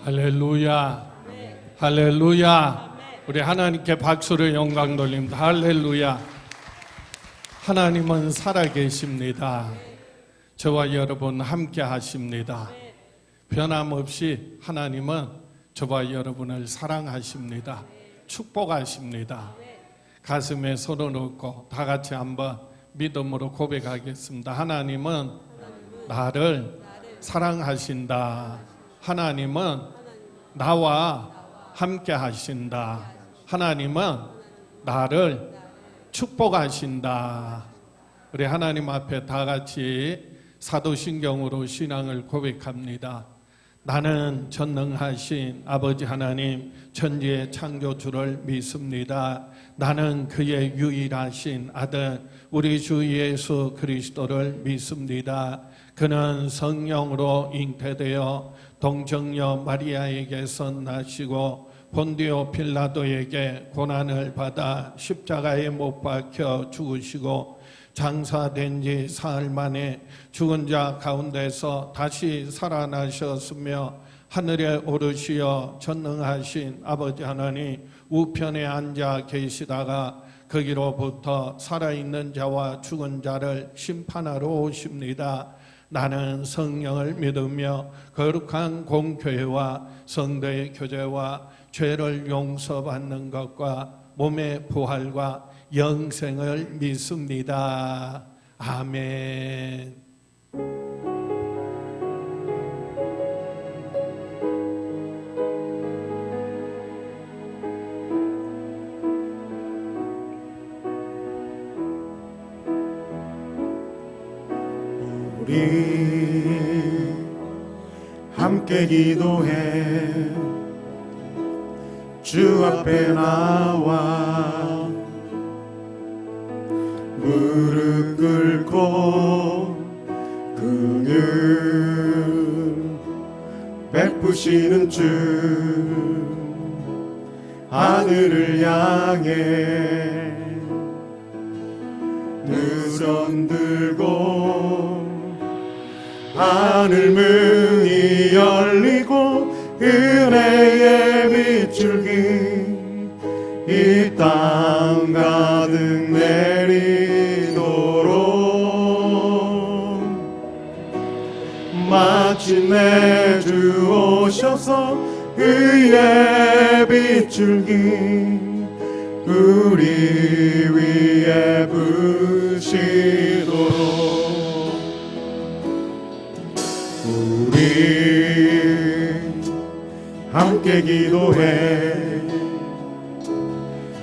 할렐루야. 할렐루야. 우리 하나님께 박수를 영광 돌립니다. 할렐루야. 하나님은 살아계십니다. 저와 여러분 함께 하십니다. 변함없이 하나님은 저와 여러분을 사랑하십니다. 축복하십니다. 가슴에 손을 얹고 다 같이 한번 믿음으로 고백하겠습니다. 하나님은 나를 사랑하신다. 하나님은 나와 함께 하신다. 하나님은 나를 축복하신다. 우리 하나님 앞에 다 같이 사도신경으로 신앙을 고백합니다. 나는 전능하신 아버지 하나님 천지의 창조주를 믿습니다. 나는 그의 유일하신 아들 우리 주 예수 그리스도를 믿습니다. 그는 성령으로 잉태되어 동정녀 마리아에게서 나시고 본디오 빌라도에게 고난을 받아 십자가에 못 박혀 죽으시고 장사된 지 사흘 만에 죽은 자 가운데서 다시 살아나셨으며 하늘에 오르시어 전능하신 아버지 하나님 우편에 앉아 계시다가 거기로부터 살아있는 자와 죽은 자를 심판하러 오십니다. 나는 성령을 믿으며 거룩한 공교회와 성도의 교제와 죄를 용서받는 것과 몸의 부활과 영생을 믿습니다. 아멘. 우리 함께 기도해 주 앞에 나와 무릎 꿇고 긍휼 베푸시는 주 하늘을 향해 두 손 들고 하늘 문이 열리고 은혜의 빗줄기 이 땅 가득 내리도록 마침내 주 오셔서 의의 빗줄기 우리 위에 부시도록 우리 함께 기도해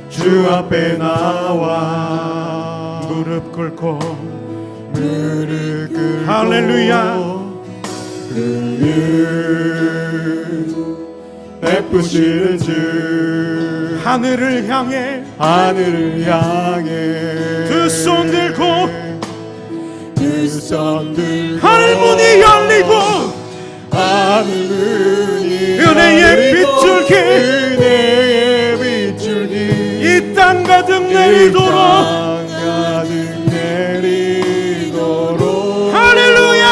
주 앞에 나와 무릎 꿇고 할렐루야 베푸시는 주 하늘을 향해 두 손 들고 하늘 문이 열리고 은혜의 빗줄기 이 땅 가득 내리도록 할렐루야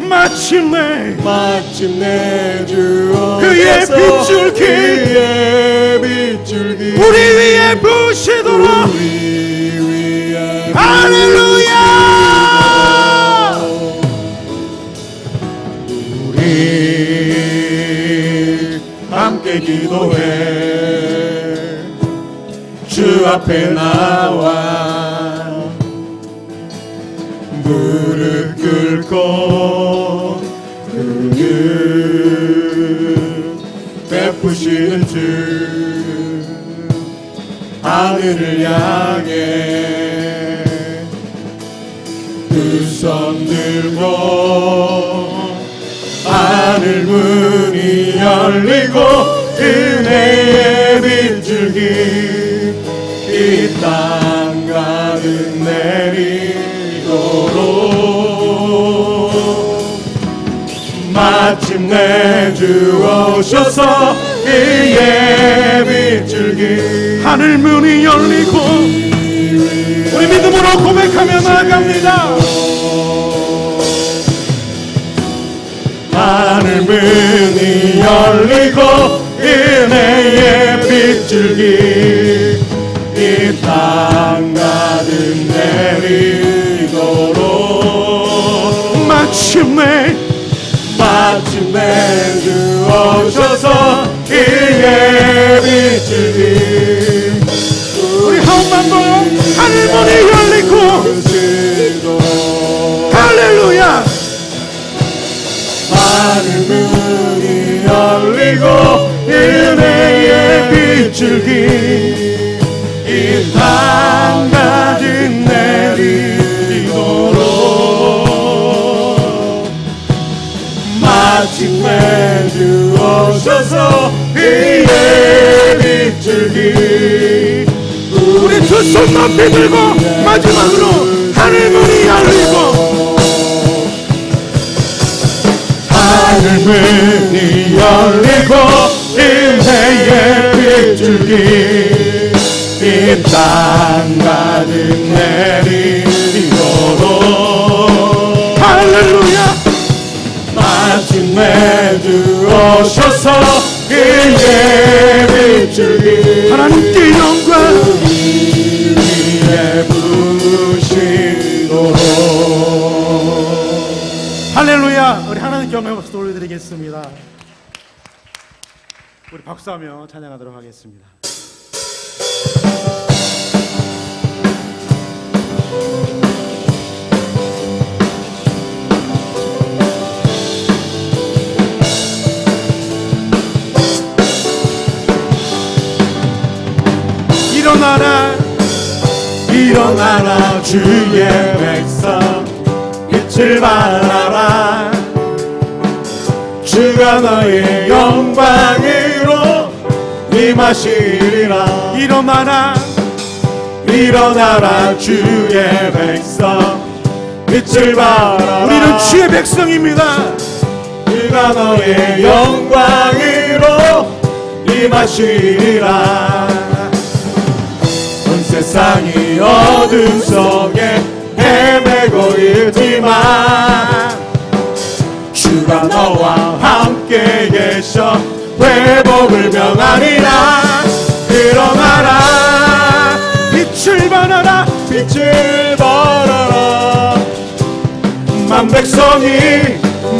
마침내 주 그의 빗줄기 우리 위에 부시도록 할렐루야 우리 함께 기도해 주 앞에 나와 무릎 꿇고 긍휼 베푸시는 주 하늘을 향해 두 손 들고 하늘 문이 열리고 은혜의 빗줄기 이 땅 가득 내리도록 마침내 주 오셔서 의의 빗줄기 하늘 문이 열리고 우리 믿음으로 고백하며 나아갑니다. 하늘 문이 열리고 은혜의 빗줄기 이 땅 가득 내리도록 마침내 주어셔서 이의 빗줄기 우리 한번 하늘 문이 열리고 할렐루야 하늘 문이 열리고 은혜의 빗줄기 이 땅 가득 내리도록 마침내 주어셔서 이의 빗줄기 우리 두 손 높이 들고 마지막으로 하늘 문이 열리고 하늘 문이 열리고 은혜의 빗줄기 이 땅 가득 내리도록 할렐루야 마침내 주어셔서 이의 빗줄기 하나님께 영광 위에 부으시도록 할렐루야 우리 하나님께 영광의 박수 올려드리겠습니다. 우리 박수하며 찬양하도록 하겠습니다. 일어나라 주의 백성 빛을 발하라 주가 너의 영광으로 임하시리라 일어나라 주의 백성 빛을 발하라 우리는 주의 백성입니다 주가 너의 영광으로 임하시리라 온 세상이 어둠 속에 헤매고 있지만 주가 너와 함께 계셔 회복을 명하리라 일어나라 빛을 발하라 만 백성이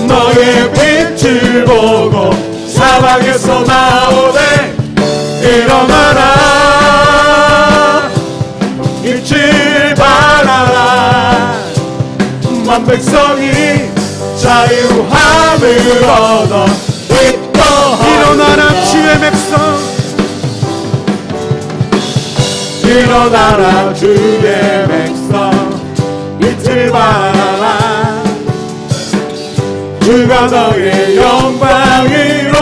너의 빛을 보고 사방에서 나오네 일어나라 빛을 발하라 만 백성이 자유함을 얻어 일어나라 주의 백성 일어나라 주의 백성 빛을 발하라 주가 너의 영광으로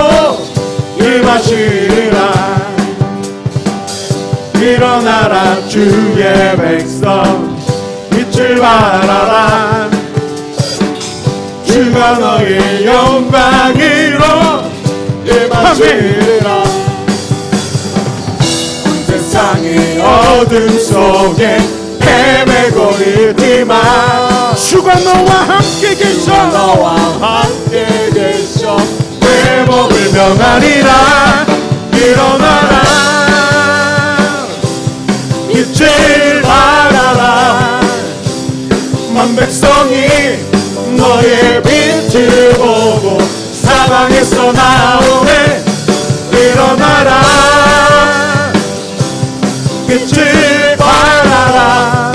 임하시리라 일어나라 주의 백성 빛을 발하라 주가 너의 영광으로 임하시리라 온 세상이 어둠 속에 헤매고 있지만 주가 너와 함께 계셔 회복을 명하리라 일어나라 빛을 발하라 만 백성이 너의 빛을 보고 사방에서 나오네 일어나라 빛을 발하라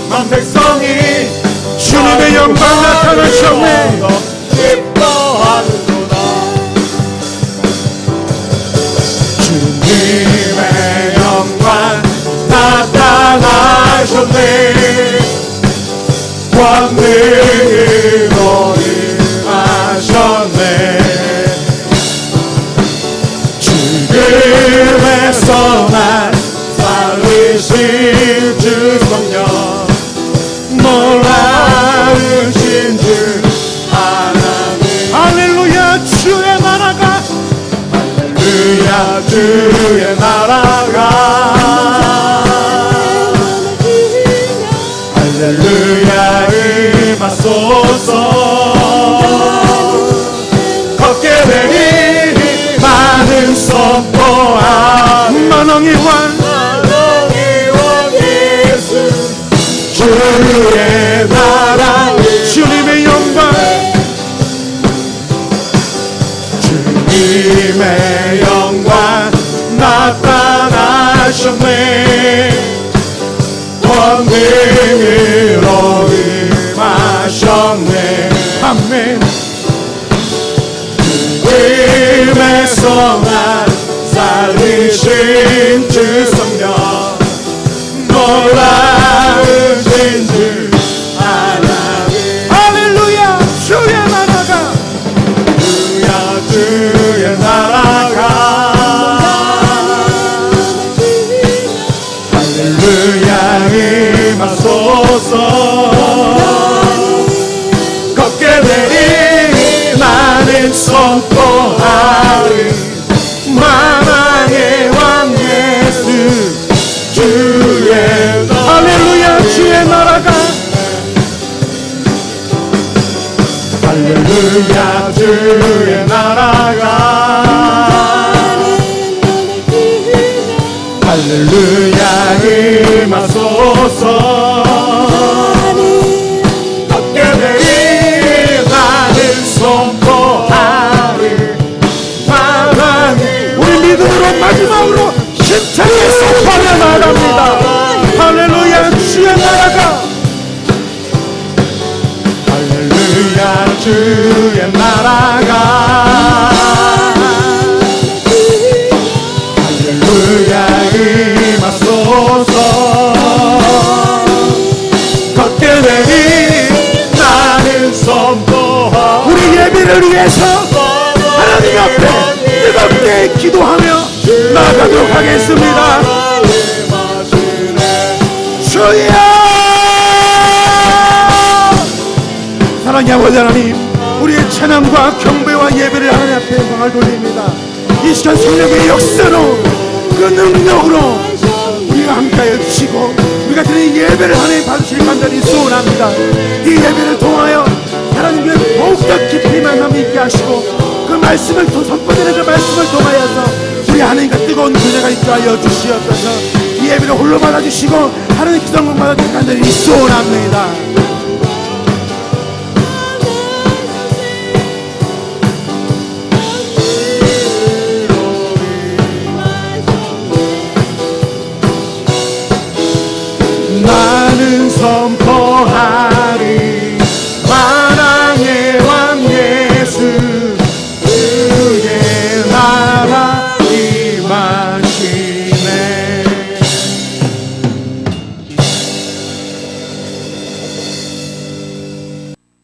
만 백성이 주님의 영광 나타나셨네 기뻐하는구나 주님의 영광 나타나셨네 광명으로 임하셨네 죽음에서 날 살리신 주 성령 놀라우신 주 하나님 할렐루야 주의 나라가 할렐루야 주의 나라가 할렐루야 임하소서 만왕의 왕 예수 주의 나라 주님의 영광 주님의 영광 나타나셨네 권능으로 임하셨네 아멘 주님에서 날 살리신 주 성령 놀라우신 주 하나님 할렐루야 주의 나라가 주의 나라가 할렐루야 임하소서 걷게 되니 나는 선포하리 만왕의 왕 예수 주의 할렐루야 주의 나라가 할렐루야 주의 나라가 할렐루야 임하소서 걷게 되니 나는 선포하리 만왕의 우리 믿음으로 마지막으로 힘차게 선포하며 나아갑니다 할렐루야 주의 나라가 할렐루야 주의 나라가 할렐루야 임하소서 걷게 되니 나는 선포하 우리 예배를 위해서 하나님 앞에 뜨겁게 기도하며 나아가도록 하겠습니다 주여 사랑의 아버지 하나님 우리의 찬양과 경배와 예배를 하나님 앞에 영광을 돌립니다 이 시간 성령의 역사로 그 능력으로 우리가 함께하여 주시고 우리가 드리는 예배를 하나님 받으실 간절히 소원합니다 이 예배를 통하여 하나님의 더욱더 깊이 만남이 있게 하시고 그 말씀을 선포되는 그 말씀을 통하여서 우리 하나님과 뜨거운 은혜가 있게 하여 주시옵소서 이 예배를 홀로 받아주시고 하나님 기도를 받아주실 간절히 소원합니다 나는 선포하리 만왕의 왕 예수 주의 나라 임하시네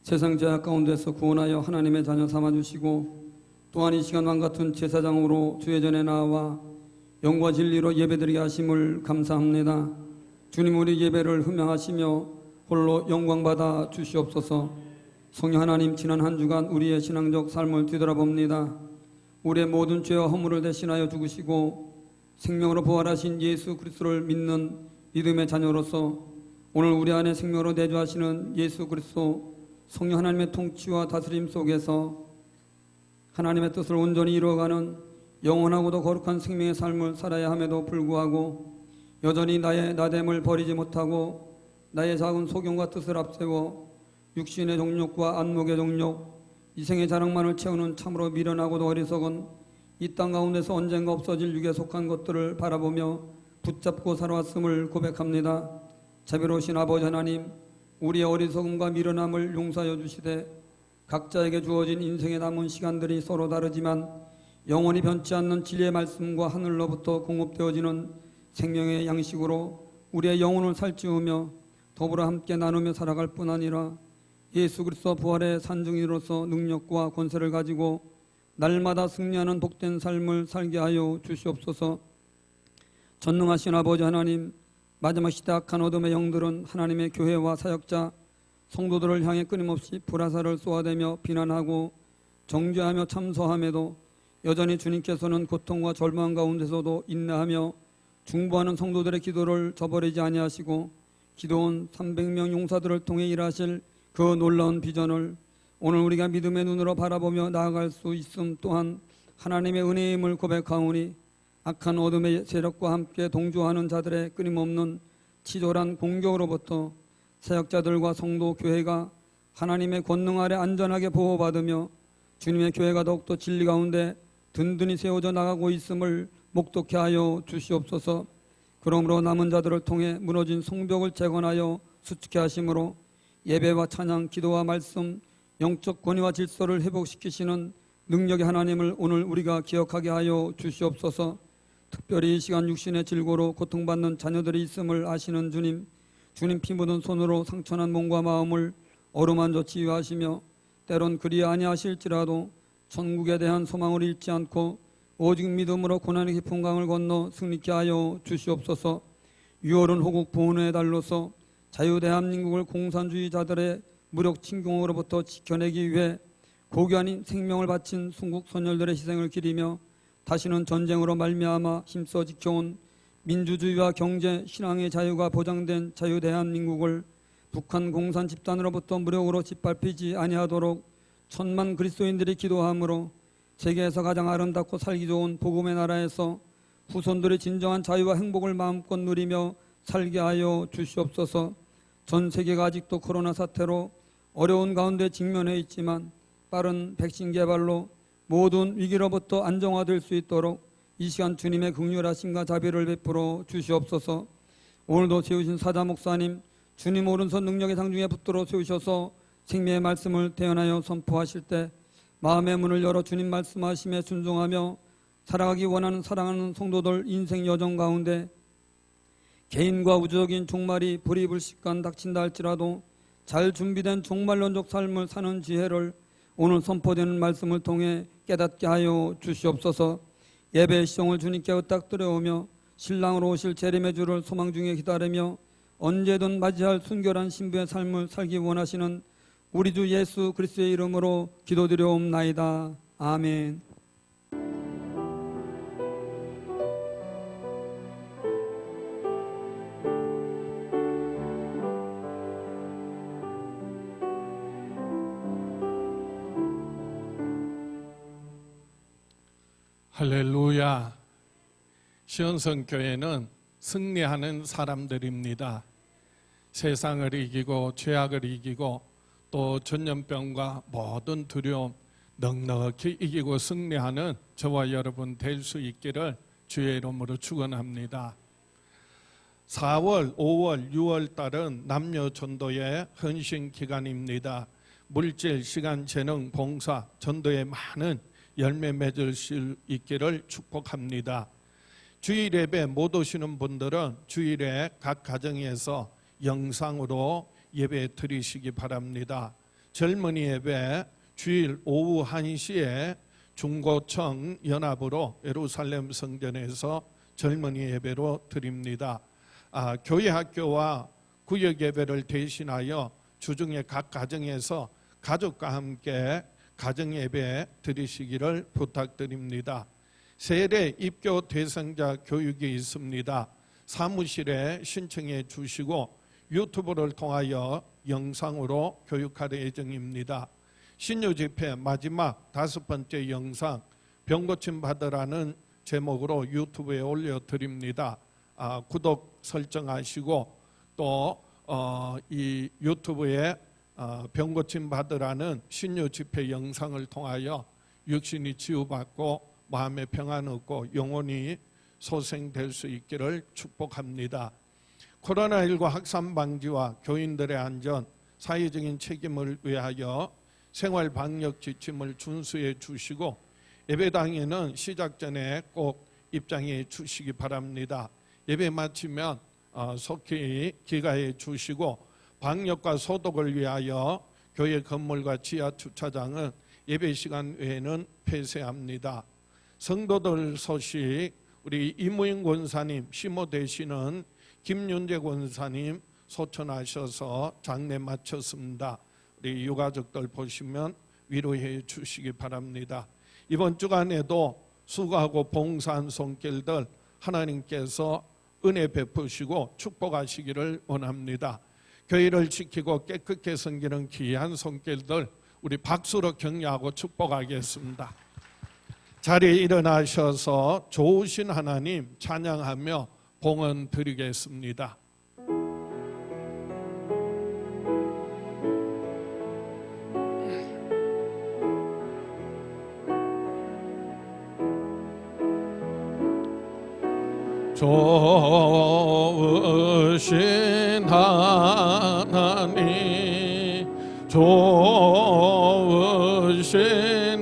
세상 죄악 가운데서 구원하여 하나님의 자녀 삼아주시고 또한 이 시간 왕같은 제사장으로 주의 전에 나와 영과 진리로 예배드리게 하심을 감사합니다. 주님 우리 예배를 흠양하시며 홀로 영광받아 주시옵소서. 성령 하나님 지난 한 주간 우리의 신앙적 삶을 뒤돌아봅니다. 우리의 모든 죄와 허물을 대신하여 죽으시고 생명으로 부활하신 예수 그리스도를 믿는 믿음의 자녀로서 오늘 우리 안에 생명으로 내주하시는 예수 그리스도 성령 하나님의 통치와 다스림 속에서 하나님의 뜻을 온전히 이루어가는 영원하고도 거룩한 생명의 삶을 살아야 함에도 불구하고 여전히 나의 나됨을 버리지 못하고 나의 작은 소견과 뜻을 앞세워 육신의 정욕과 안목의 정욕, 이생의 자랑만을 채우는 참으로 미련하고도 어리석은 이 땅 가운데서 언젠가 없어질 육에 속한 것들을 바라보며 붙잡고 살아왔음을 고백합니다. 자비로우신 아버지 하나님, 우리의 어리석음과 미련함을 용서하여 주시되 각자에게 주어진 인생의 남은 시간들이 서로 다르지만 영원히 변치 않는 진리의 말씀과 하늘로부터 공급되어지는 생명의 양식으로 우리의 영혼을 살찌우며 더불어 함께 나누며 살아갈 뿐 아니라 예수 그리스도 부활의 산증인으로서 능력과 권세를 가지고 날마다 승리하는 복된 삶을 살게 하여 주시옵소서. 전능하신 아버지 하나님, 마지막 시대악한 어둠의 영들은 하나님의 교회와 사역자, 성도들을 향해 끊임없이 불화살을 쏘아대며 비난하고 정죄하며 참소함에도 여전히 주님께서는 고통과 절망 가운데서도 인내하며 중보하는 성도들의 기도를 저버리지 아니하시고 기도원 300명 용사들을 통해 일하실 그 놀라운 비전을 오늘 우리가 믿음의 눈으로 바라보며 나아갈 수 있음 또한 하나님의 은혜임을 고백하오니 악한 어둠의 세력과 함께 동조하는 자들의 끊임없는 치졸한 공격으로부터 사역자들과 성도 교회가 하나님의 권능 아래 안전하게 보호받으며 주님의 교회가 더욱더 진리 가운데 든든히 세워져 나가고 있음을 목독케 하여 주시옵소서. 그러므로 남은 자들을 통해 무너진 성벽을 재건하여 수축케 하심으로 예배와 찬양, 기도와 말씀, 영적 권위와 질서를 회복시키시는 능력의 하나님을 오늘 우리가 기억하게 하여 주시옵소서. 특별히 이 시간 육신의 질고로 고통받는 자녀들이 있음을 아시는 주님, 주님 피 묻은 손으로 상처난 몸과 마음을 어루만져 치유하시며 때론 그리 아니하실지라도 천국에 대한 소망을 잃지 않고 오직 믿음으로 고난의 깊은 강을 건너 승리케 하여 주시옵소서. 6월은 호국 보훈의 달로서 자유 대한민국을 공산주의자들의 무력 침공으로부터 지켜내기 위해 고귀한 생명을 바친 순국 선열들의 희생을 기리며 다시는 전쟁으로 말미암아 힘써 지켜온 민주주의와 경제, 신앙의 자유가 보장된 자유 대한민국을 북한 공산 집단으로부터 무력으로 짓밟히지 아니하도록 천만 그리스도인들이 기도함으로 세계에서 가장 아름답고 살기 좋은 복음의 나라에서 후손들이 진정한 자유와 행복을 마음껏 누리며 살게 하여 주시옵소서. 전 세계가 아직도 코로나 사태로 어려운 가운데 직면해 있지만 빠른 백신 개발로 모든 위기로부터 안정화될 수 있도록 이 시간 주님의 긍휼하심과 자비를 베풀어 주시옵소서. 오늘도 세우신 사자 목사님, 주님 오른손 능력의 상중에 붙들어 세우셔서 생명의 말씀을 태어나여 선포하실 때 마음의 문을 열어 주님 말씀하심에 순종하며 살아가기 원하는 사랑하는 성도들 인생 여정 가운데 개인과 우주적인 종말이 불이불식간 닥친다 할지라도 잘 준비된 종말론적 삶을 사는 지혜를 오늘 선포되는 말씀을 통해 깨닫게 하여 주시옵소서. 예배의 시종을 주님께 의탁드려오며 신랑으로 오실 재림의 주를 소망 중에 기다리며 언제든 맞이할 순결한 신부의 삶을 살기 원하시는 우리 주 예수 그리스도의 이름으로 기도드려옵나이다. 아멘. 할렐루야. 시온성교회는 승리하는 사람들입니다. 세상을 이기고 죄악을 이기고 또 전염병과 모든 두려움 넉넉히 이기고 승리하는 저와 여러분 될 수 있기를 주의 이름으로 축원합니다. 4월, 5월, 6월 달은 남녀 전도의 헌신 기간입니다. 물질, 시간, 재능, 봉사, 전도에 많은 열매 맺을 수 있기를 축복합니다. 주일 예배 못 오시는 분들은 주일에 각 가정에서 영상으로 예배 드리시기 바랍니다. 젊은이 예배 주일 오후 1시에 중고청 연합으로 예루살렘 성전에서 젊은이 예배로 드립니다. 교회 학교와 구역 예배를 대신하여 주중에 각 가정에서 가족과 함께 가정 예배 드리시기를 부탁드립니다. 세례 입교 대상자 교육이 있습니다. 사무실에 신청해 주시고 유튜브를 통하여 영상으로 교육할 예정입니다. 신유 집회 마지막 5번째 영상 병고침 받으라는 제목으로 유튜브에 올려드립니다. 구독 설정하시고 또 이 유튜브에 병고침 받으라는 신유 집회 영상을 통하여 육신이 치유받고 마음의 평안 얻고 영혼이 소생될 수 있기를 축복합니다. 코로나19 확산 방지와 교인들의 안전, 사회적인 책임을 위하여 생활 방역 지침을 준수해 주시고 예배당에는 시작 전에 꼭 입장해 주시기 바랍니다. 예배 마치면 속히 귀가해 주시고 방역과 소독을 위하여 교회 건물과 지하 주차장은 예배 시간 외에는 폐쇄합니다. 성도들 소식, 우리 이무인 권사님 시모 되시는 김윤재 권사님 소천하셔서 장례 마쳤습니다. 우리 유가족들 보시면 위로해 주시기 바랍니다. 이번 주간에도 수고하고 봉사한 손길들 하나님께서 은혜 베푸시고 축복하시기를 원합니다. 교회를 지키고 깨끗게 섬기는 귀한 손길들 우리 박수로 격려하고 축복하겠습니다. 자리에 일어나셔서 좋으신 하나님 찬양하며 봉헌 드리겠습니다. 좋으신 하나님, 좋으신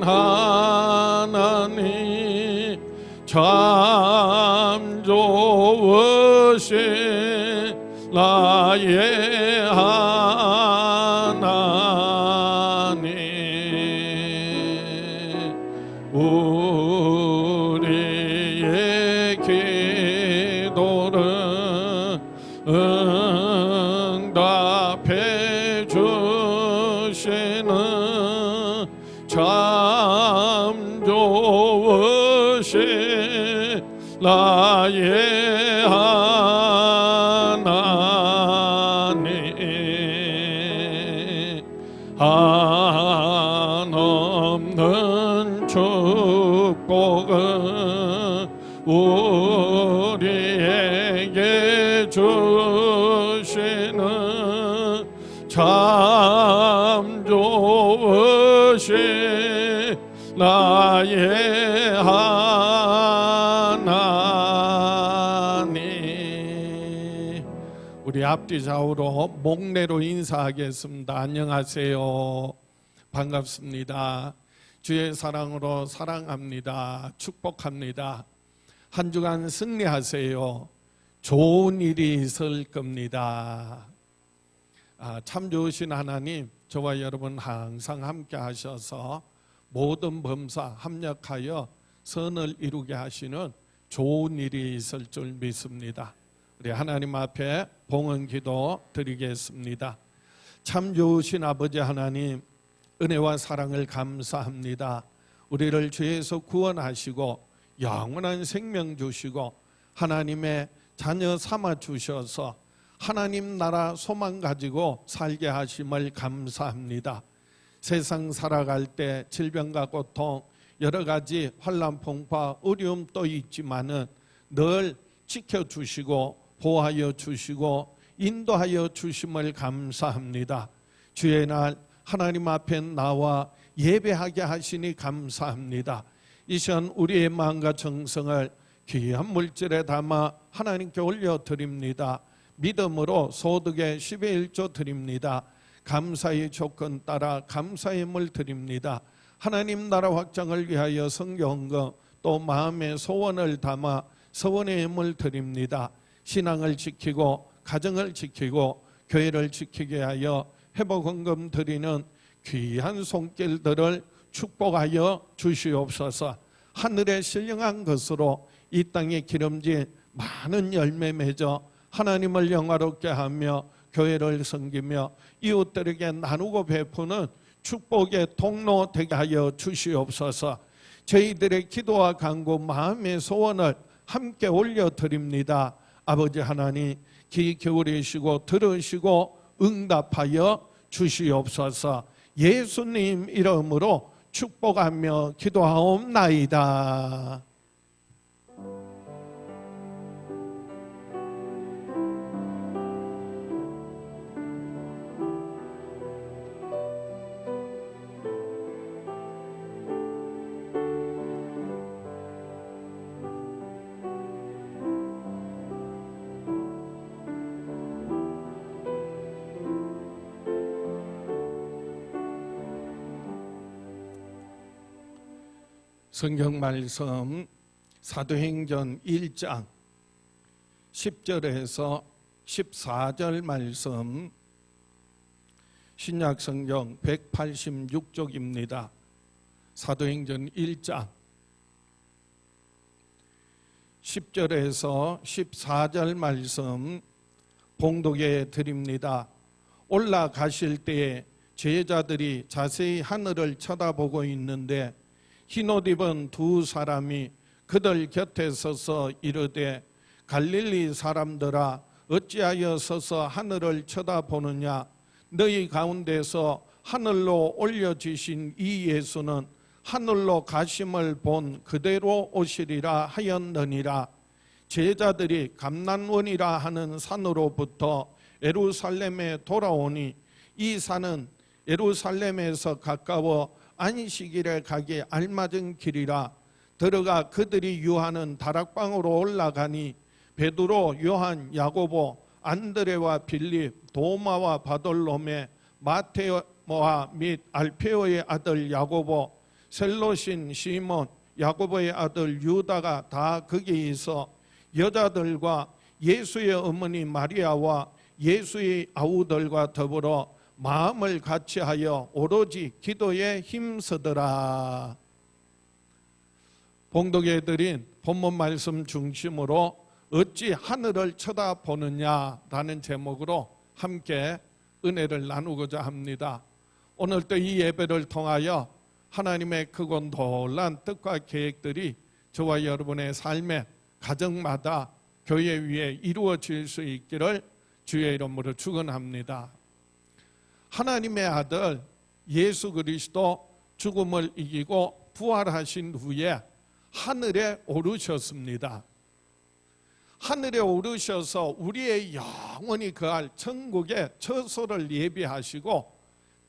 하나님, 참 좋으신 나의 하나님, 우리의 기도를 응답해 주시는 참 좋으신 나의 하나님, 한없는 축복은 우리에게 주시는 참 좋으신 나의 하나님. 우리 앞뒤 좌우로 목례로 인사하겠습니다. 안녕하세요. 반갑습니다. 주의 사랑으로 사랑합니다. 축복합니다. 한 주간 승리하세요. 좋은 일이 있을 겁니다. 참 좋으신 하나님, 저와 여러분 항상 함께 하셔서 모든 범사 합력하여 선을 이루게 하시는 좋은 일이 있을 줄 믿습니다. 우리 하나님 앞에 봉헌 기도 드리겠습니다. 참 좋으신 아버지 하나님, 은혜와 사랑을 감사합니다. 우리를 죄에서 구원하시고 영원한 생명 주시고 하나님의 자녀 삼아 주셔서 하나님 나라 소망 가지고 살게 하심을 감사합니다. 세상 살아갈 때 질병과 고통, 여러 가지 환난, 풍파, 어려움도 있지만은 늘 지켜주시고 보호하여 주시고 인도하여 주심을 감사합니다. 주의 날 하나님 앞에 나와 예배하게 하시니 감사합니다. 이 시간 우리의 마음과 정성을 귀한 물질에 담아 하나님께 올려드립니다. 믿음으로 소득의 10의 1조 드립니다. 감사의 조건 따라 감사의 힘을 드립니다. 하나님 나라 확장을 위하여 성경헌금 또 마음의 소원을 담아 소원의 힘을 드립니다. 신앙을 지키고 가정을 지키고 교회를 지키게 하여 회복헌금 드리는 귀한 손길들을 축복하여 주시옵소서. 하늘에 신령한 것으로 이 땅에 기름진 많은 열매 맺어 하나님을 영화롭게 하며 교회를 섬기며 이웃들에게 나누고 베푸는 축복의 통로 되게 하여 주시옵소서. 저희들의 기도와 간구 마음의 소원을 함께 올려드립니다. 아버지 하나님 귀 기울이시고 들으시고 응답하여 주시옵소서. 예수님 이름으로 축복하며 기도하옵나이다. 성경 말씀 사도행전 1장 10절에서 14절 말씀, 신약 성경 186쪽입니다. 사도행전 1장 10절에서 14절 말씀 봉독해 드립니다. 올라가실 때에 제자들이 자세히 하늘을 쳐다보고 있는데 흰옷 입은 두 사람이 그들 곁에 서서 이르되 갈릴리 사람들아 어찌하여 서서 하늘을 쳐다보느냐. 너희 가운데서 하늘로 올려지신 이 예수는 하늘로 가심을 본 그대로 오시리라 하였느니라. 제자들이 감난원이라 하는 산으로부터 예루살렘에 돌아오니 이 산은 예루살렘에서 가까워 안식일에 가기 알맞은 길이라. 들어가 그들이 유하는 다락방으로 올라가니 베드로, 요한, 야고보, 안드레와 빌립, 도마와 바돌로메, 마테오와 및 알페오의 아들 야고보, 셀로신 시몬, 야고보의 아들 유다가 다 거기에 있어 여자들과 예수의 어머니 마리아와 예수의 아우들과 더불어 마음을 같이하여 오로지 기도에 힘쓰더라. 봉독해 드린 본문 말씀 중심으로 어찌 하늘을 쳐다보느냐라는 제목으로 함께 은혜를 나누고자 합니다. 오늘도 이 예배를 통하여 하나님의 크고 놀란 뜻과 계획들이 저와 여러분의 삶에 가정마다 교회 위에 이루어질 수 있기를 주의 이름으로 축원합니다. 하나님의 아들 예수 그리스도 죽음을 이기고 부활하신 후에 하늘에 오르셨습니다. 하늘에 오르셔서 우리의 영원히 거할 천국의 처소를 예비하시고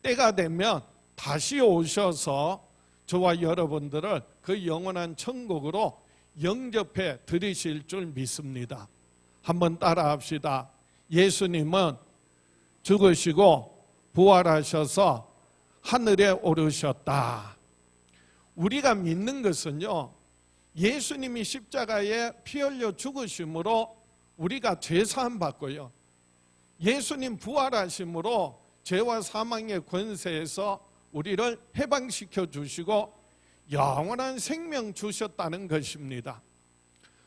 때가 되면 다시 오셔서 저와 여러분들을 그 영원한 천국으로 영접해 드리실 줄 믿습니다. 한번 따라 합시다. 예수님은 죽으시고 부활하셔서 하늘에 오르셨다. 우리가 믿는 것은요, 예수님이 십자가에 피 흘려 죽으심으로 우리가 죄사함 받고요, 예수님 부활하심으로 죄와 사망의 권세에서 우리를 해방시켜 주시고 영원한 생명 주셨다는 것입니다.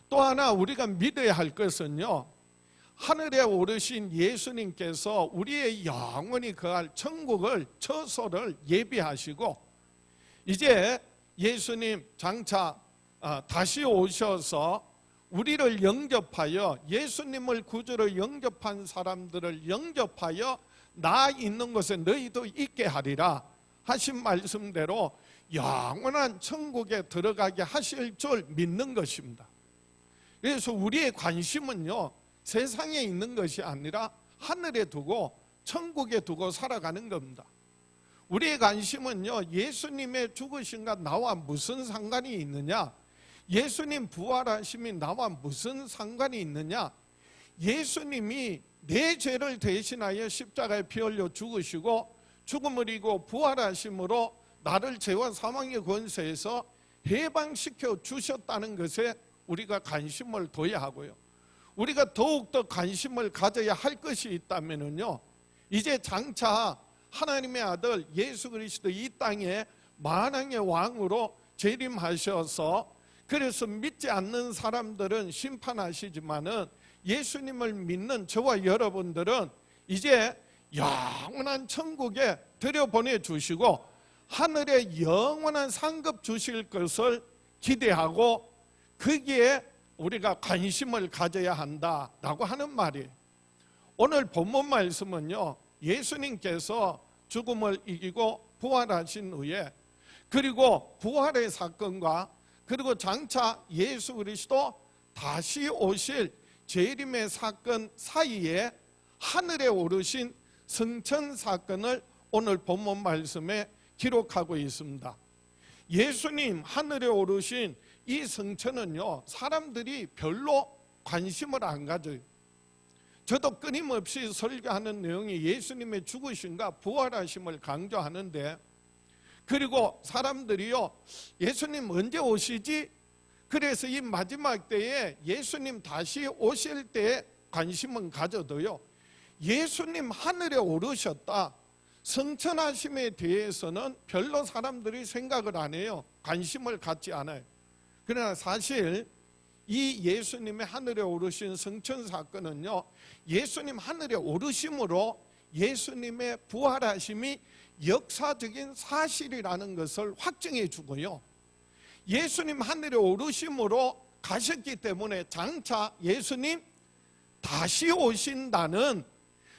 또 하나 우리가 믿어야 할 것은요, 하늘에 오르신 예수님께서 우리의 영원히 거할 천국을, 처소를 예비하시고 이제 예수님 장차 다시 오셔서 우리를 영접하여 예수님을 구주로 영접한 사람들을 영접하여 나 있는 곳에 너희도 있게 하리라 하신 말씀대로 영원한 천국에 들어가게 하실 줄 믿는 것입니다. 그래서 우리의 관심은요, 세상에 있는 것이 아니라 하늘에 두고 천국에 두고 살아가는 겁니다. 우리의 관심은요, 예수님의 죽으심과 나와 무슨 상관이 있느냐, 예수님 부활하심이 나와 무슨 상관이 있느냐, 예수님이 내 죄를 대신하여 십자가에 피 흘려 죽으시고 죽음을 이기고 부활하심으로 나를 죄와 사망의 권세에서 해방시켜 주셨다는 것에 우리가 관심을 둬야 하고요, 우리가 더욱더 관심을 가져야 할 것이 있다면요, 이제 장차 하나님의 아들 예수 그리스도 이 땅에 만왕의 왕으로 재림하셔서, 그래서 믿지 않는 사람들은 심판하시지만은 예수님을 믿는 저와 여러분들은 이제 영원한 천국에 들여보내 주시고 하늘에 영원한 상급 주실 것을 기대하고 거기에 우리가 관심을 가져야 한다라고 하는 말이에요. 오늘 본문 말씀은요, 예수님께서 죽음을 이기고 부활하신 후에, 그리고 부활의 사건과 그리고 장차 예수 그리스도 다시 오실 재림의 사건 사이에 하늘에 오르신 승천 사건을 오늘 본문 말씀에 기록하고 있습니다. 예수님 하늘에 오르신 이 승천은요, 사람들이 별로 관심을 안 가져요. 저도 끊임없이 설교하는 내용이 예수님의 죽으심과 부활하심을 강조하는데, 그리고 사람들이요, 예수님 언제 오시지? 그래서 이 마지막 때에 예수님 다시 오실 때에 관심은 가져도요, 예수님 하늘에 오르셨다, 승천하심에 대해서는 별로 사람들이 생각을 안 해요. 관심을 갖지 않아요. 그러나 사실 이 예수님의 하늘에 오르신 승천 사건은요, 예수님 하늘에 오르심으로 예수님의 부활하심이 역사적인 사실이라는 것을 확증해 주고요, 예수님 하늘에 오르심으로 가셨기 때문에 장차 예수님 다시 오신다는,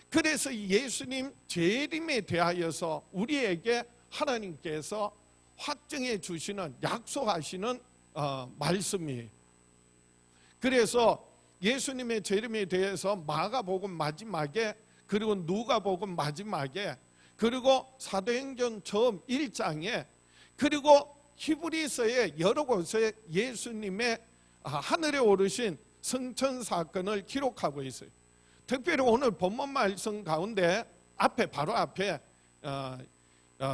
그래서 예수님 재림에 대하여서 우리에게 하나님께서 확증해 주시는, 약속하시는 말씀이에요. 그래서 예수님의 재림에 대해서 마가복음 마지막에, 그리고 누가복음 마지막에, 그리고 사도행전 처음 1장에, 그리고 히브리서의 여러 곳에 예수님의 하늘에 오르신 승천 사건을 기록하고 있어요. 특별히 오늘 본문 말씀 가운데 앞에, 바로 앞에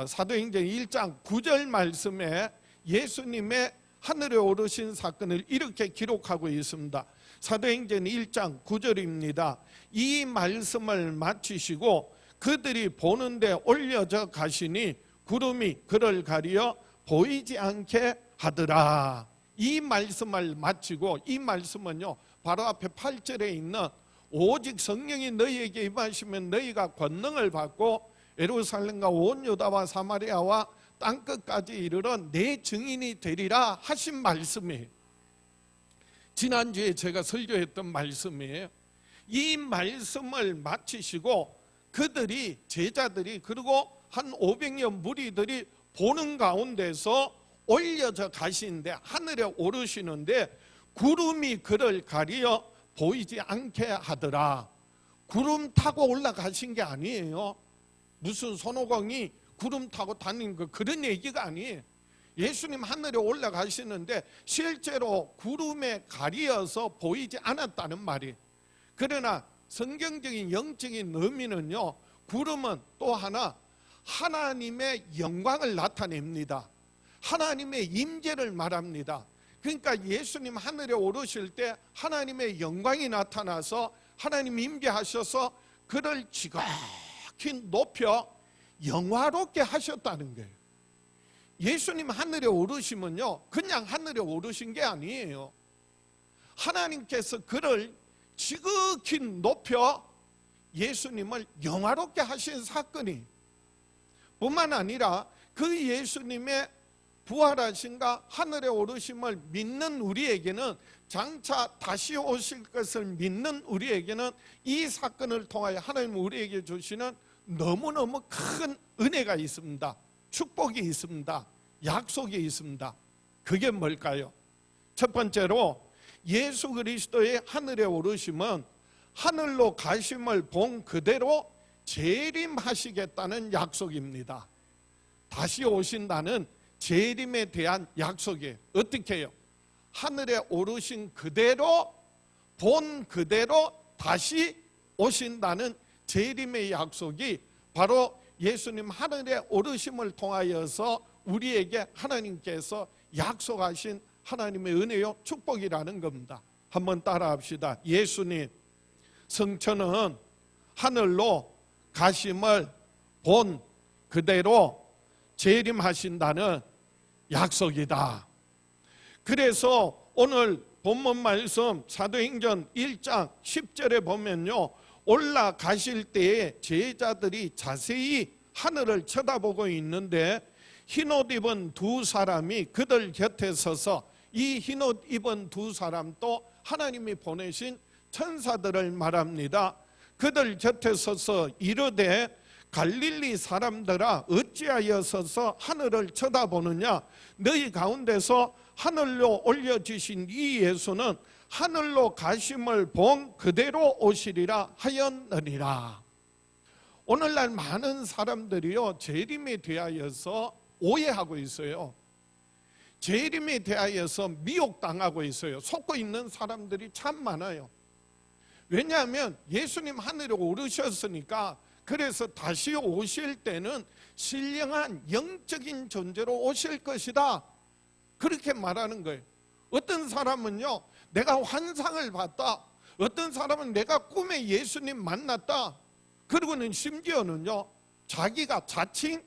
사도행전 1장 9절 말씀에 예수님의 하늘에 오르신 사건을 이렇게 기록하고 있습니다. 사도행전 1장 9절입니다. 이 말씀을 마치시고 그들이 보는데 올려져 가시니 구름이 그를 가리어 보이지 않게 하더라. 이 말씀을 마치고, 이 말씀은요 바로 앞에 8절에 있는 오직 성령이 너희에게 임하시면 너희가 권능을 받고 예루살렘과 온 유다와 사마리아와 땅끝까지 이르러 내 증인이 되리라 하신 말씀이에요. 지난주에 제가 설교했던 말씀이에요. 이 말씀을 마치시고 그들이, 제자들이, 그리고 한 500여 무리들이 보는 가운데서 올려져 가시는데, 하늘에 오르시는데 구름이 그를 가리어 보이지 않게 하더라. 구름 타고 올라가신 게 아니에요. 무슨 손오공이 구름 타고 다니는 거, 그런 얘기가 아니에요. 예수님 하늘에 올라가시는데 실제로 구름에 가리어서 보이지 않았다는 말이에요. 그러나 성경적인 영적인 의미는요, 구름은 또 하나 하나님의 영광을 나타냅니다. 하나님의 임재를 말합니다. 그러니까 예수님 하늘에 오르실 때 하나님의 영광이 나타나서 하나님 임재하셔서 그를 지극히 높여 영화롭게 하셨다는 거예요. 예수님 하늘에 오르시면요 그냥 하늘에 오르신 게 아니에요. 하나님께서 그를 지극히 높여 예수님을 영화롭게 하신 사건이, 뿐만 아니라 그 예수님의 부활하신가 하늘에 오르심을 믿는 우리에게는, 장차 다시 오실 것을 믿는 우리에게는 이 사건을 통하여 하나님 우리에게 주시는 너무너무 큰 은혜가 있습니다. 축복이 있습니다. 약속이 있습니다. 그게 뭘까요? 첫 번째로 예수 그리스도의 하늘에 오르심은 하늘로 가심을 본 그대로 재림하시겠다는 약속입니다. 다시 오신다는 재림에 대한 약속이에요. 어떻게 해요? 하늘에 오르신 그대로, 본 그대로 다시 오신다는 재림의 약속이 바로 예수님 하늘에 오르심을 통하여서 우리에게 하나님께서 약속하신 하나님의 은혜요 축복이라는 겁니다. 한번 따라합시다. 예수님 성천은 하늘로 가심을 본 그대로 재림하신다는 약속이다. 그래서 오늘 본문 말씀 사도행전 1장 10절에 보면요, 올라가실 때에 제자들이 자세히 하늘을 쳐다보고 있는데 흰옷 입은 두 사람이 그들 곁에 서서, 이 흰옷 입은 두 사람도 하나님이 보내신 천사들을 말합니다. 그들 곁에 서서 이르되 갈릴리 사람들아 어찌하여 서서 하늘을 쳐다보느냐? 너희 가운데서 하늘로 올려주신 이 예수는 하늘로 가심을 본 그대로 오시리라 하였느니라. 오늘날 많은 사람들이요 재림에 대하여서 오해하고 있어요. 재림에 대하여서 미혹당하고 있어요. 속고 있는 사람들이 참 많아요. 왜냐하면 예수님 하늘에 오르셨으니까, 그래서 다시 오실 때는 신령한 영적인 존재로 오실 것이다, 그렇게 말하는 거예요. 어떤 사람은요 내가 환상을 봤다, 어떤 사람은 내가 꿈에 예수님 만났다, 그리고는 심지어는요 자기가 자칭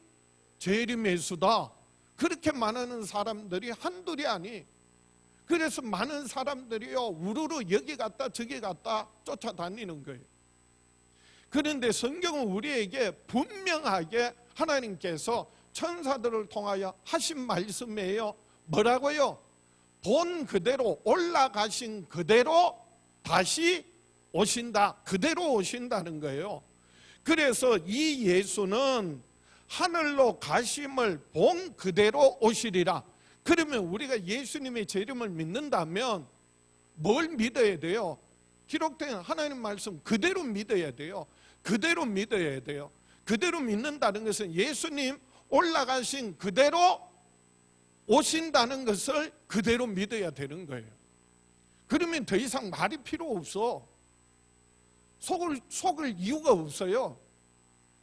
재림의 수다, 그렇게 말하는 사람들이 한둘이 아니. 그래서 많은 사람들이요 우르르 여기 갔다 저기 갔다 쫓아다니는 거예요. 그런데 성경은 우리에게 분명하게 하나님께서 천사들을 통하여 하신 말씀이에요. 뭐라고요? 본 그대로, 올라가신 그대로 다시 오신다, 그대로 오신다는 거예요. 그래서 이 예수는 하늘로 가심을 본 그대로 오시리라. 그러면 우리가 예수님의 재림을 믿는다면 뭘 믿어야 돼요? 기록된 하나님 말씀 그대로 믿어야 돼요. 그대로 믿어야 돼요. 그대로 믿는다는 것은 예수님 올라가신 그대로 오신다는 것을 그대로 믿어야 되는 거예요. 그러면 더 이상 말이 필요 없어. 속을 이유가 없어요.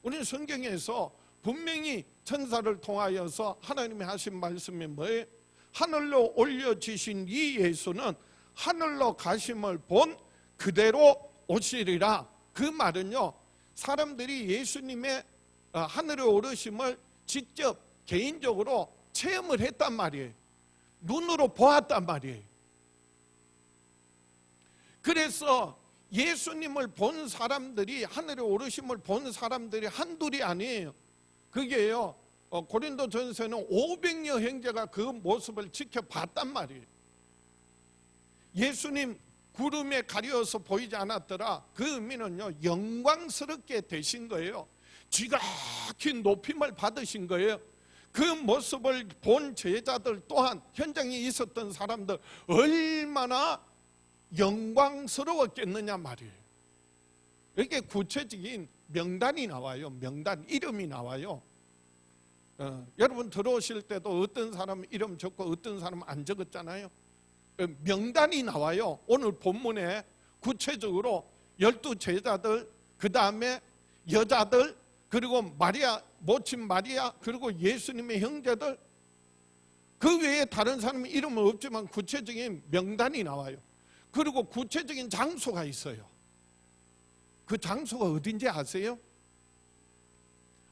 우리는 성경에서 분명히 천사를 통하여서 하나님이 하신 말씀이 뭐예요? 하늘로 올려지신 이 예수는 하늘로 가심을 본 그대로 오시리라. 그 말은요, 사람들이 예수님의 하늘에 오르심을 직접 개인적으로 체험을 했단 말이에요. 눈으로 보았단 말이에요. 그래서 예수님을 본 사람들이, 하늘에 오르심을 본 사람들이 한둘이 아니에요. 그게요, 고린도전서는 500여 형제가 그 모습을 지켜봤단 말이에요. 예수님 구름에 가려서 보이지 않았더라. 그 의미는요, 영광스럽게 되신 거예요. 지각히 높임을 받으신 거예요. 그 모습을 본 제자들 또한, 현장에 있었던 사람들 얼마나 영광스러웠겠느냐 말이에요. 이렇게 구체적인 명단이 나와요. 명단, 이름이 나와요. 여러분 들어오실 때도 어떤 사람 이름 적고 어떤 사람 안 적었잖아요. 명단이 나와요. 오늘 본문에 구체적으로 12제자들, 그 다음에 여자들, 그리고 마리아, 모친 마리아, 그리고 예수님의 형제들, 그 외에 다른 사람 이름은 없지만 구체적인 명단이 나와요. 그리고 구체적인 장소가 있어요. 그 장소가 어딘지 아세요?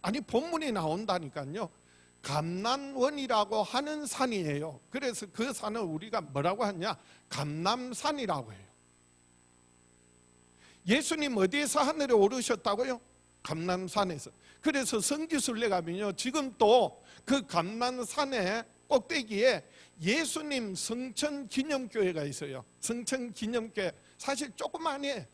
아니, 본문에 나온다니까요. 감난원이라고 하는 산이에요. 그래서 그 산을 우리가 뭐라고 하냐? 감람산이라고 해요. 예수님 어디에서 하늘에 오르셨다고요? 감람산에서. 그래서 성지순례 가면요, 지금 또 그 감람산의 꼭대기에 예수님 성천 기념교회가 있어요. 성천 기념교회, 사실 조그만해.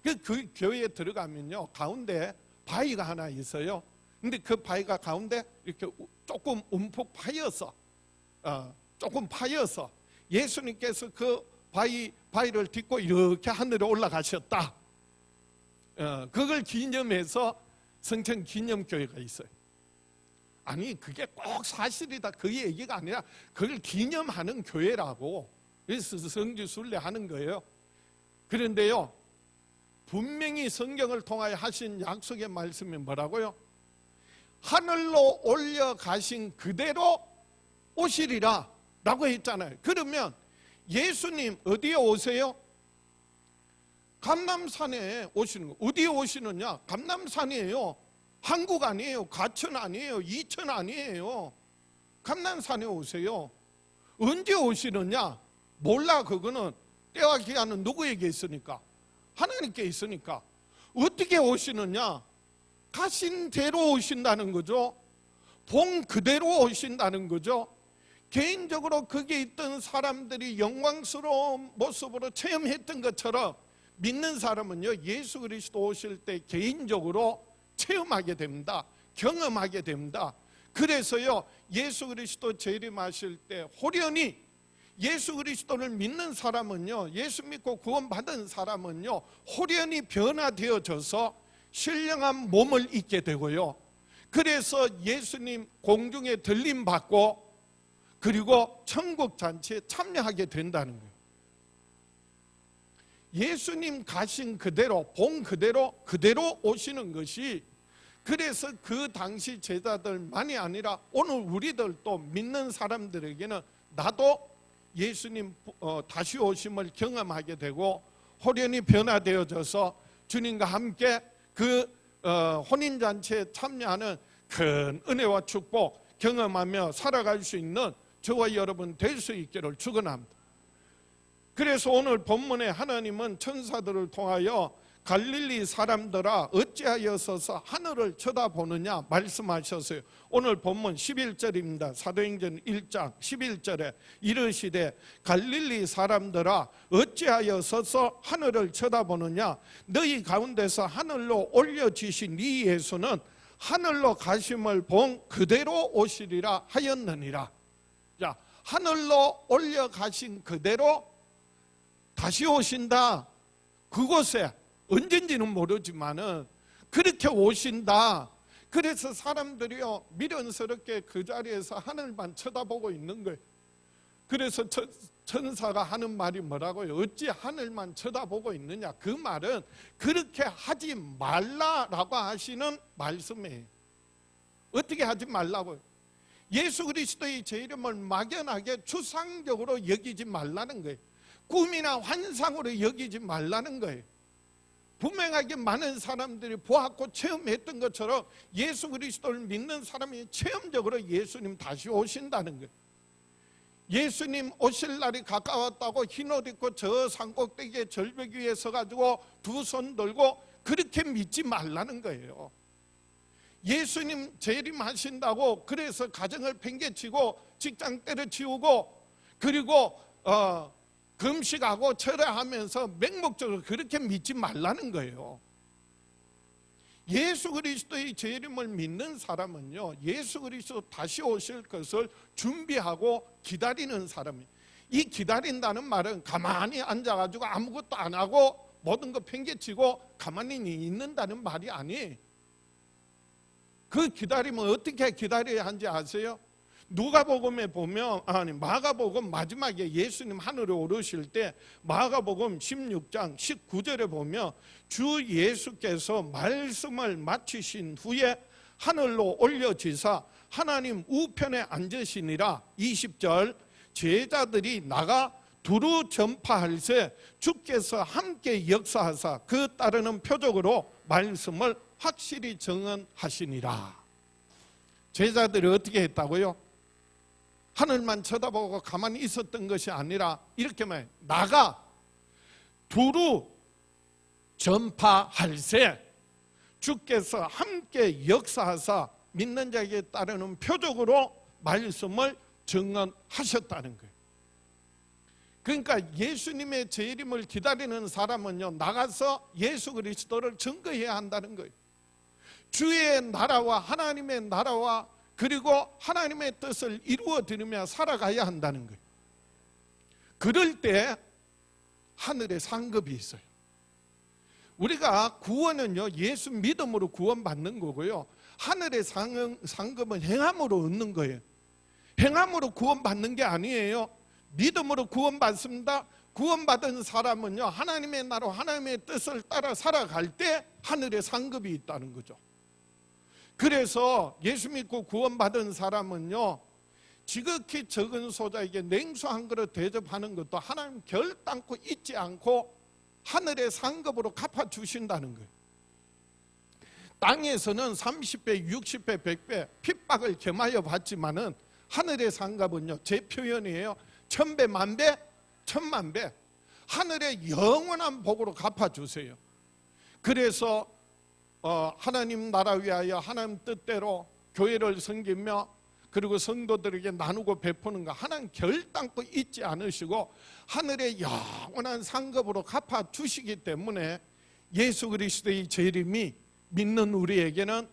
그 교회에 들어가면요, 가운데 바위가 하나 있어요. 근데 그 바위가 가운데 이렇게 조금 움푹 파여서, 조금 파여서 예수님께서 그 바위를 딛고 이렇게 하늘에 올라가셨다. 그걸 기념해서 성천 기념교회가 있어요. 아니, 그게 꼭 사실이다 그 얘기가 아니라 그걸 기념하는 교회라고. 그래서 성지순례 하는 거예요. 그런데요, 분명히 성경을 통하여 하신 약속의 말씀이 뭐라고요? 하늘로 올려가신 그대로 오시리라 라고 했잖아요. 그러면 예수님 어디에 오세요? 감람산에 오시는 거. 어디에 오시느냐? 감람산이에요. 한국 아니에요. 과천 아니에요. 이천 아니에요. 감람산에 오세요. 언제 오시느냐? 몰라. 그거는 때와 기한은 누구에게 있으니까? 하나님께 있으니까. 어떻게 오시느냐? 가신 대로 오신다는 거죠. 본 그대로 오신다는 거죠. 개인적으로 거기에 있던 사람들이 영광스러운 모습으로 체험했던 것처럼 믿는 사람은요, 예수 그리스도 오실 때 개인적으로 체험하게 됩니다. 경험하게 됩니다. 그래서요, 예수 그리스도 재림하실 때 호련히 예수 그리스도를 믿는 사람은요, 예수 믿고 구원받은 사람은요, 호련히 변화되어져서 신령한 몸을 입게 되고요. 그래서 예수님 공중에 들림 받고 그리고 천국 잔치에 참여하게 된다는 거예요. 예수님 가신 그대로, 본 그대로 오시는 것이, 그래서 그 당시 제자들만이 아니라 오늘 우리들도 믿는 사람들에게는 나도 예수님 다시 오심을 경험하게 되고 호련히 변화되어져서 주님과 함께 그 혼인잔치에 참여하는 큰 은혜와 축복 경험하며 살아갈 수 있는 저와 여러분 될 수 있기를 축원합니다. 그래서 오늘 본문에 하나님은 천사들을 통하여 갈릴리 사람들아 어찌하여 서서 하늘을 쳐다보느냐 말씀하셨어요. 오늘 본문 11절입니다. 사도행전 1장 11절에 이르시되 갈릴리 사람들아 어찌하여 서서 하늘을 쳐다보느냐, 너희 가운데서 하늘로 올려지신 이 예수는 하늘로 가심을 본 그대로 오시리라 하였느니라. 자, 하늘로 올려가신 그대로 다시 오신다. 그곳에 언젠지는 모르지만은 그렇게 오신다. 그래서 사람들이요 미련스럽게 그 자리에서 하늘만 쳐다보고 있는 거예요. 그래서 천사가 하는 말이 뭐라고요? 어찌 하늘만 쳐다보고 있느냐? 그 말은 그렇게 하지 말라라고 하시는 말씀이에요. 어떻게 하지 말라고요? 예수 그리스도의 제 이름을 막연하게 추상적으로 여기지 말라는 거예요. 꿈이나 환상으로 여기지 말라는 거예요. 분명하게 많은 사람들이 보았고 체험했던 것처럼 예수 그리스도를 믿는 사람이 체험적으로 예수님 다시 오신다는 거예요. 예수님 오실 날이 가까웠다고 흰옷 입고 저 산꼭대기에 절벽 위에 서가지고 두 손 들고 그렇게 믿지 말라는 거예요. 예수님 재림하신다고 그래서 가정을 팽개치고 직장 때려치우고 그리고 금식하고 철회하면서 맹목적으로 그렇게 믿지 말라는 거예요. 예수 그리스도의 재림을 믿는 사람은요 예수 그리스도 다시 오실 것을 준비하고 기다리는 사람이에요. 이 기다린다는 말은 가만히 앉아가지고 아무것도 안 하고 모든 거 팽개치고 가만히 있는다는 말이 아니에요. 그 기다림은 어떻게 기다려야 하는지 아세요? 누가복음에 보면 마가복음 마지막에 예수님 하늘에 오르실 때 마가복음 16장 19절에 보면 주 예수께서 말씀을 마치신 후에 하늘로 올려지사 하나님 우편에 앉으시니라. 20절 제자들이 나가 두루 전파할세 주께서 함께 역사하사 그 따르는 표적으로 말씀을 확실히 증언하시니라. 제자들이 어떻게 했다고요? 하늘만 쳐다보고 가만히 있었던 것이 아니라 이렇게 말해요. 나가 두루 전파할세 주께서 함께 역사하사 믿는 자에게 따르는 표적으로 말씀을 증언하셨다는 거예요. 그러니까 예수님의 재림을 기다리는 사람은요 나가서 예수 그리스도를 증거해야 한다는 거예요. 주의 나라와 하나님의 나라와 그리고 하나님의 뜻을 이루어 드리며 살아가야 한다는 거예요. 그럴 때 하늘에 상급이 있어요. 우리가 구원은요 예수 믿음으로 구원받는 거고요 하늘의 상급은 행함으로 얻는 거예요. 행함으로 구원받는 게 아니에요. 믿음으로 구원받습니다. 구원받은 사람은요 하나님의 나라 하나님의 뜻을 따라 살아갈 때 하늘의 상급이 있다는 거죠. 그래서 예수 믿고 구원받은 사람은요 지극히 적은 소자에게 냉수 한 그릇 대접하는 것도 하나님 결단코 잊지 않고 하늘의 상급으로 갚아주신다는 거예요. 땅에서는 30배, 60배, 100배 핍박을 겸하여 받지만은 하늘의 상급은요 제 표현이에요. 1000배, 만배, 1000만배 하늘의 영원한 복으로 갚아주세요. 그래서 하나님 나라 위하여 하나님 뜻대로 교회를 섬기며 그리고 성도들에게 나누고 베푸는 거 하나님 결단코 잊지 않으시고 하늘의 영원한 상급으로 갚아주시기 때문에 예수 그리스도의 재림이 믿는 우리에게는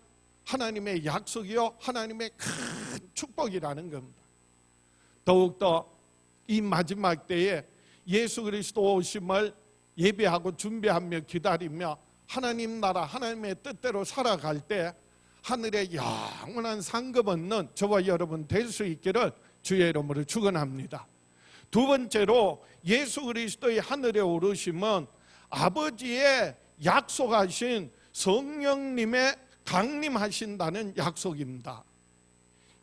하나님의 약속이요 하나님의 큰 축복이라는 겁니다. 더욱더 이 마지막 때에 예수 그리스도 오심을 예배하고 준비하며 기다리며 하나님 나라 하나님의 뜻대로 살아갈 때 하늘의 영원한 상급 얻는 저와 여러분 될 수 있기를 주의 이름으로 축원합니다. 두 번째로 예수 그리스도의 하늘에 오르심은 아버지의 약속하신 성령님의 강림하신다는 약속입니다.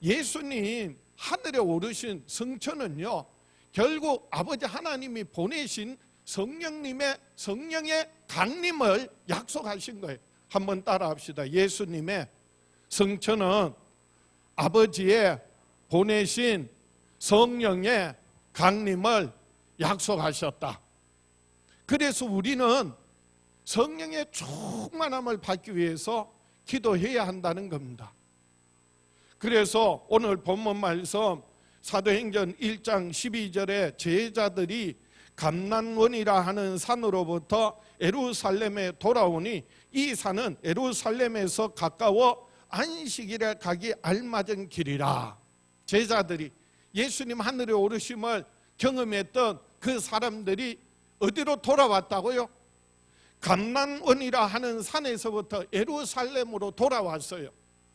예수님 하늘에 오르신 성천은요 결국 아버지 하나님이 보내신 성령의 강림을 약속하신 거예요. 한번 따라 합시다. 예수님의 성천은 아버지의 보내신 성령의 강림을 약속하셨다. 그래서 우리는 성령의 충만함을 받기 위해서 기도해야 한다는 겁니다. 그래서 오늘 본문 말씀 사도행전 1장 12절에 제자들이 감난원이라 하는 산으로부터 예루살렘에 돌아오니 이 산은 예루살렘에서 가까워 안식일에 가기 알맞은 길이라. 제자들이 예수님 하늘에 오르심을 경험했던 그 사람들이 어디로 돌아왔다고요? 감난원이라 하는 산에서부터 예루살렘으로 돌아왔어요.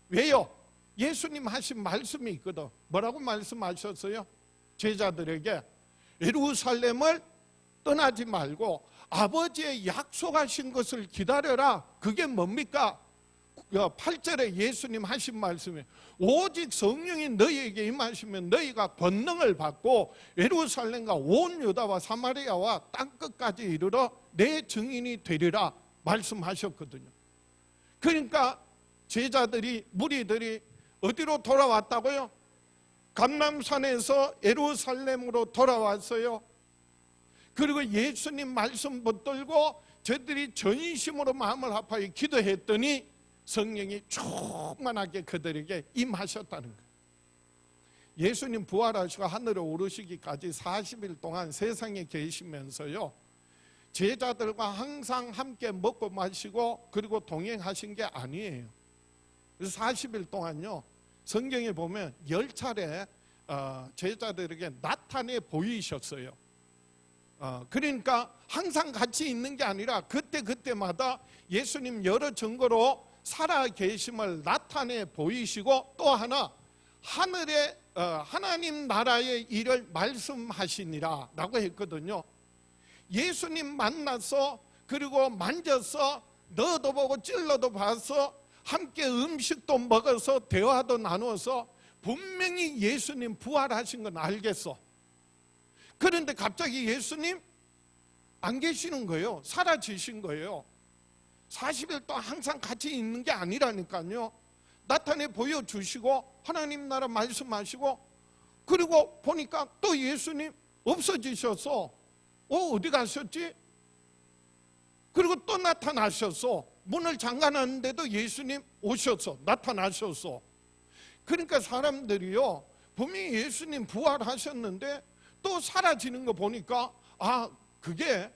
왜요? 예수님 하신 말씀이 있거든. 뭐라고 말씀하셨어요? 제자들에게 예루살렘을 떠나지 말고 아버지의 약속하신 것을 기다려라. 그게 뭡니까? 8절에 예수님 하신 말씀이 오직 성령이 너희에게 임하시면 너희가 권능을 받고 예루살렘과 온 유다와 사마리아와 땅끝까지 이르러 내 증인이 되리라 말씀하셨거든요. 그러니까 제자들이, 무리들이 어디로 돌아왔다고요? 감람산에서 예루살렘으로 돌아왔어요. 그리고 예수님 말씀 붙들고 저들이 전심으로 마음을 합하여 기도했더니 성령이 충만하게 그들에게 임하셨다는 거예요. 예수님 부활하시고 하늘에 오르시기까지 40일 동안 세상에 계시면서요, 제자들과 항상 함께 먹고 마시고 그리고 동행하신 게 아니에요. 그래서 40일 동안요, 성경에 보면 10차례 제자들에게 나타내 보이셨어요. 그러니까 항상 같이 있는 게 아니라 그때마다 예수님 여러 증거로 살아 계심을 나타내 보이시고, 또 하나 하늘에 하나님 나라의 일을 말씀하시니라 라고 했거든요. 예수님 만나서 그리고 만져서 넣어도 보고 찔러도 봐서 함께 음식도 먹어서 대화도 나누어서 분명히 예수님 부활하신 건 알겠어. 그런데 갑자기 예수님 안 계시는 거예요. 사라지신 거예요. 40일 동안 항상 같이 있는 게 아니라니까요. 나타내 보여주시고 하나님 나라 말씀하시고, 그리고 보니까 또 예수님 없어지셨어. 어디 가셨지? 그리고 또 나타나셨어. 문을 잠가놨는데도 예수님 오셨어. 나타나셨어. 그러니까 사람들이요, 분명히 예수님 부활하셨는데 또 사라지는 거 보니까 그게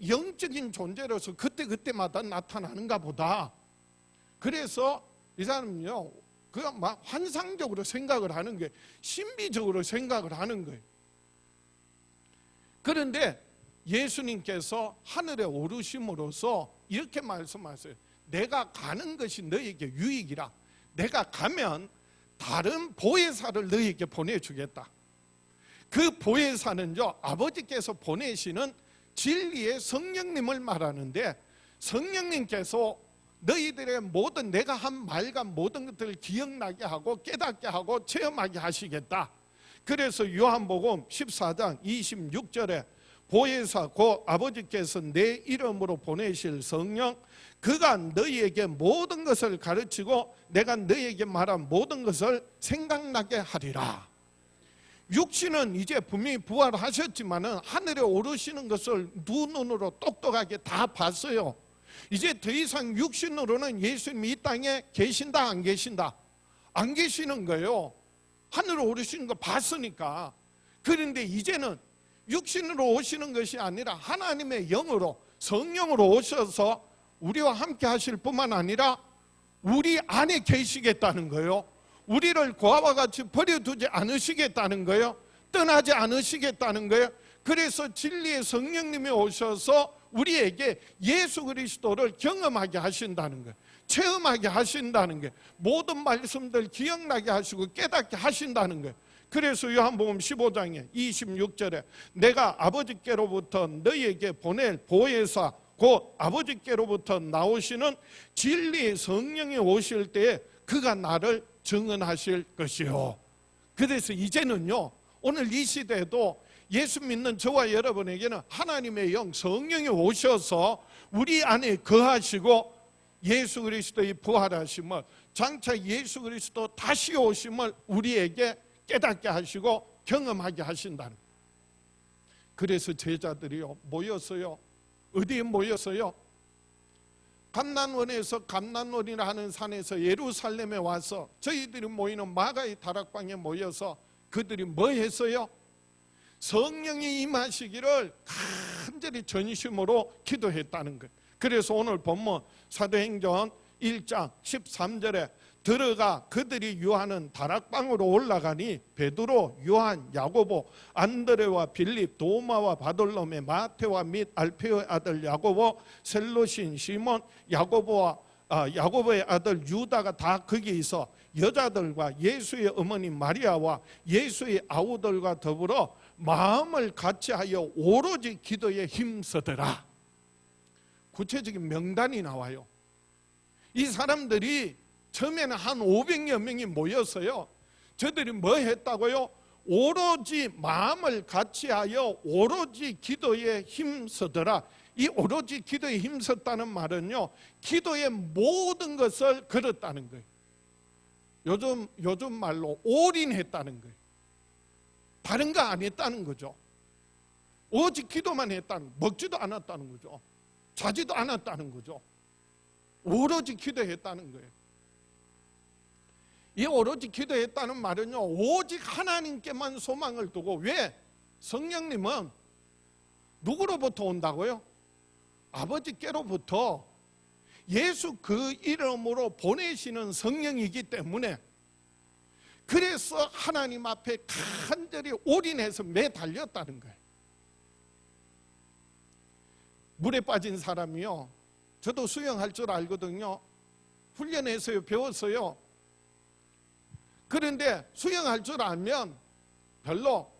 영적인 존재로서 그때마다 나타나는가 보다. 그래서 이 사람은요, 그냥 막 환상적으로 생각을 하는 거예요. 신비적으로 생각을 하는 거예요. 그런데 예수님께서 하늘에 오르심으로써 이렇게 말씀하세요. 내가 가는 것이 너희에게 유익이라. 내가 가면 다른 보혜사를 너희에게 보내주겠다. 그 보혜사는요, 아버지께서 보내시는 진리의 성령님을 말하는데, 성령님께서 너희들의 모든 내가 한 말과 모든 것들을 기억나게 하고 깨닫게 하고 체험하게 하시겠다. 그래서 요한복음 14장 26절에 보혜사 곧 아버지께서 내 이름으로 보내실 성령, 그가 너희에게 모든 것을 가르치고 내가 너희에게 말한 모든 것을 생각나게 하리라. 육신은 이제 분명히 부활하셨지만은 하늘에 오르시는 것을 두 눈으로 똑똑하게 다 봤어요. 이제 더 이상 육신으로는 예수님이 이 땅에 계신다 안 계신다? 안 계시는 거예요. 하늘에 오르시는 거 봤으니까. 그런데 이제는 육신으로 오시는 것이 아니라 하나님의 영으로, 성령으로 오셔서 우리와 함께 하실 뿐만 아니라 우리 안에 계시겠다는 거예요. 우리를 고아와 같이 버려두지 않으시겠다는 거예요. 떠나지 않으시겠다는 거예요. 그래서 진리의 성령님이 오셔서 우리에게 예수 그리스도를 경험하게 하신다는 거예요. 체험하게 하신다는 거예요. 모든 말씀들 기억나게 하시고 깨닫게 하신다는 거예요. 그래서 요한복음 15장에 26절에 내가 아버지께로부터 너희에게 보낼 보혜사 곧 아버지께로부터 나오시는 진리의 성령이 오실 때에 그가 나를 증언하실 것이요. 그래서 이제는요, 오늘 이 시대에도 예수 믿는 저와 여러분에게는 하나님의 영 성령이 오셔서 우리 안에 거하시고 예수 그리스도의 부활하심을, 장차 예수 그리스도 다시 오심을 우리에게 깨닫게 하시고 경험하게 하신다는 거예요. 그래서 제자들이요 모였어요. 어디에 모였어요? 감난원에서, 감난원이라 하는 산에서 예루살렘에 와서 저희들이 모이는 마가의 다락방에 모여서 그들이 뭐 했어요? 성령이 임하시기를 간절히 전심으로 기도했다는 거예요. 그래서 오늘 본문 사도행전 1장 13절에 들어가 그들이 유하는 다락방으로 올라가니 베드로, 요한, 야고보, 안드레와 빌립, 도마와 바돌로메, 마테와 및 알페오의 아들 야고보, 셀로신, 시몬, 야고보의 아들 유다가 다 거기에 있어 여자들과 예수의 어머니 마리아와 예수의 아우들과 더불어 마음을 같이하여 오로지 기도에 힘쓰더라. 구체적인 명단이 나와요. 이 사람들이 처음에는 한 500여 명이 모였어요. 저들이 뭐 했다고요? 오로지 마음을 같이하여 오로지 기도에 힘쓰더라. 이 오로지 기도에 힘썼다는 말은요, 기도의 모든 것을 걸었다는 거예요. 요즘 말로 올인했다는 거예요. 다른 거 안 했다는 거죠. 오직 기도만 했다는, 먹지도 않았다는 거죠. 자지도 않았다는 거죠. 오로지 기도했다는 거예요. 이 오로지 기도했다는 말은요, 오직 하나님께만 소망을 두고. 왜? 성령님은 누구로부터 온다고요? 아버지께로부터 예수 그 이름으로 보내시는 성령이기 때문에, 그래서 하나님 앞에 간절히 올인해서 매달렸다는 거예요. 물에 빠진 사람이요, 저도 수영할 줄 알거든요. 훈련해서요, 배웠어요. 그런데 수영할 줄 알면 별로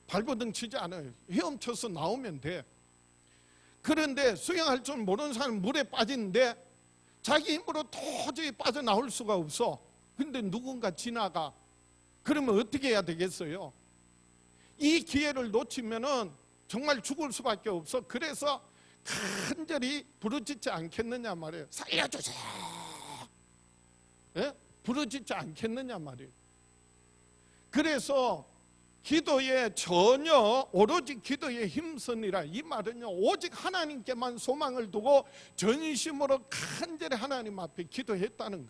발버둥 치지 않아요. 헤엄쳐서 나오면 돼. 그런데 수영할 줄 모르는 사람은 물에 빠지는데 자기 힘으로 도저히 빠져나올 수가 없어. 근데 누군가 지나가. 그러면 어떻게 해야 되겠어요? 이 기회를 놓치면은 정말 죽을 수밖에 없어. 그래서 간절히 부르짖지 않겠느냐 말이에요. 살려주세요. 예? 부르짖지 않겠느냐 말이에요. 그래서 기도에 전혀 오로지 기도에 힘쓰니라, 이 말은요, 오직 하나님께만 소망을 두고 전심으로 간절히 하나님 앞에 기도했다는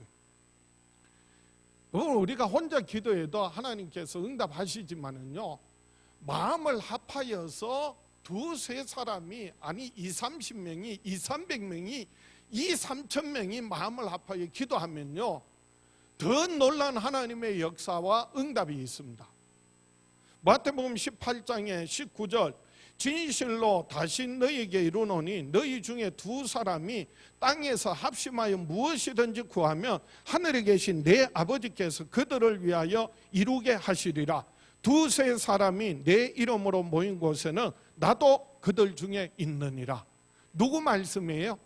거예요. 우리가 혼자 기도해도 하나님께서 응답하시지만은요, 마음을 합하여서 두세 사람이, 아니 20-30명이, 200-300명이, 2-3,000명이 마음을 합하여 기도하면요, 더 놀라운 하나님의 역사와 응답이 있습니다. 마태복음 18장의 19절, 진실로 다시 너희에게 이르노니 너희 중에 두 사람이 땅에서 합심하여 무엇이든지 구하면 하늘에 계신 내 아버지께서 그들을 위하여 이루게 하시리라. 두세 사람이 내 이름으로 모인 곳에는 나도 그들 중에 있느니라. 누구 말씀이에요?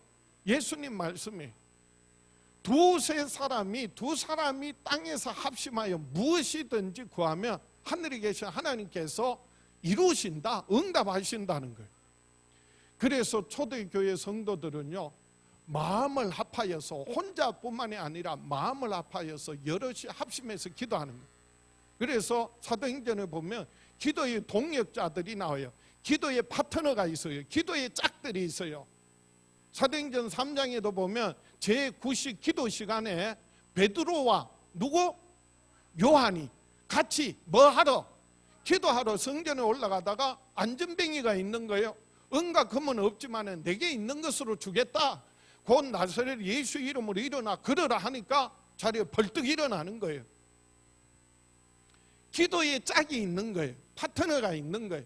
예수님 말씀이에요. 두 사람이 땅에서 합심하여 무엇이든지 구하면 하늘에 계신 하나님께서 이루신다, 응답하신다는 거예요. 그래서 초대교회 성도들은요, 마음을 합하여서, 혼자뿐만이 아니라 마음을 합하여서 여럿이 합심해서 기도하는 거예요. 그래서 사도행전에 보면 기도의 동역자들이 나와요. 기도의 파트너가 있어요. 기도의 짝들이 있어요. 사도행전 3장에도 보면 제9식 기도 시간에 베드로와 누구? 요한이 같이 뭐 하러? 기도하러 성전에 올라가다가 안전뱅이가 있는 거예요. 은과 금은 없지만 내게 있는 것으로 주겠다. 곧 나사렛 예수 이름으로 일어나 걸으라 하니까 자리에 벌떡 일어나는 거예요. 기도에 짝이 있는 거예요. 파트너가 있는 거예요.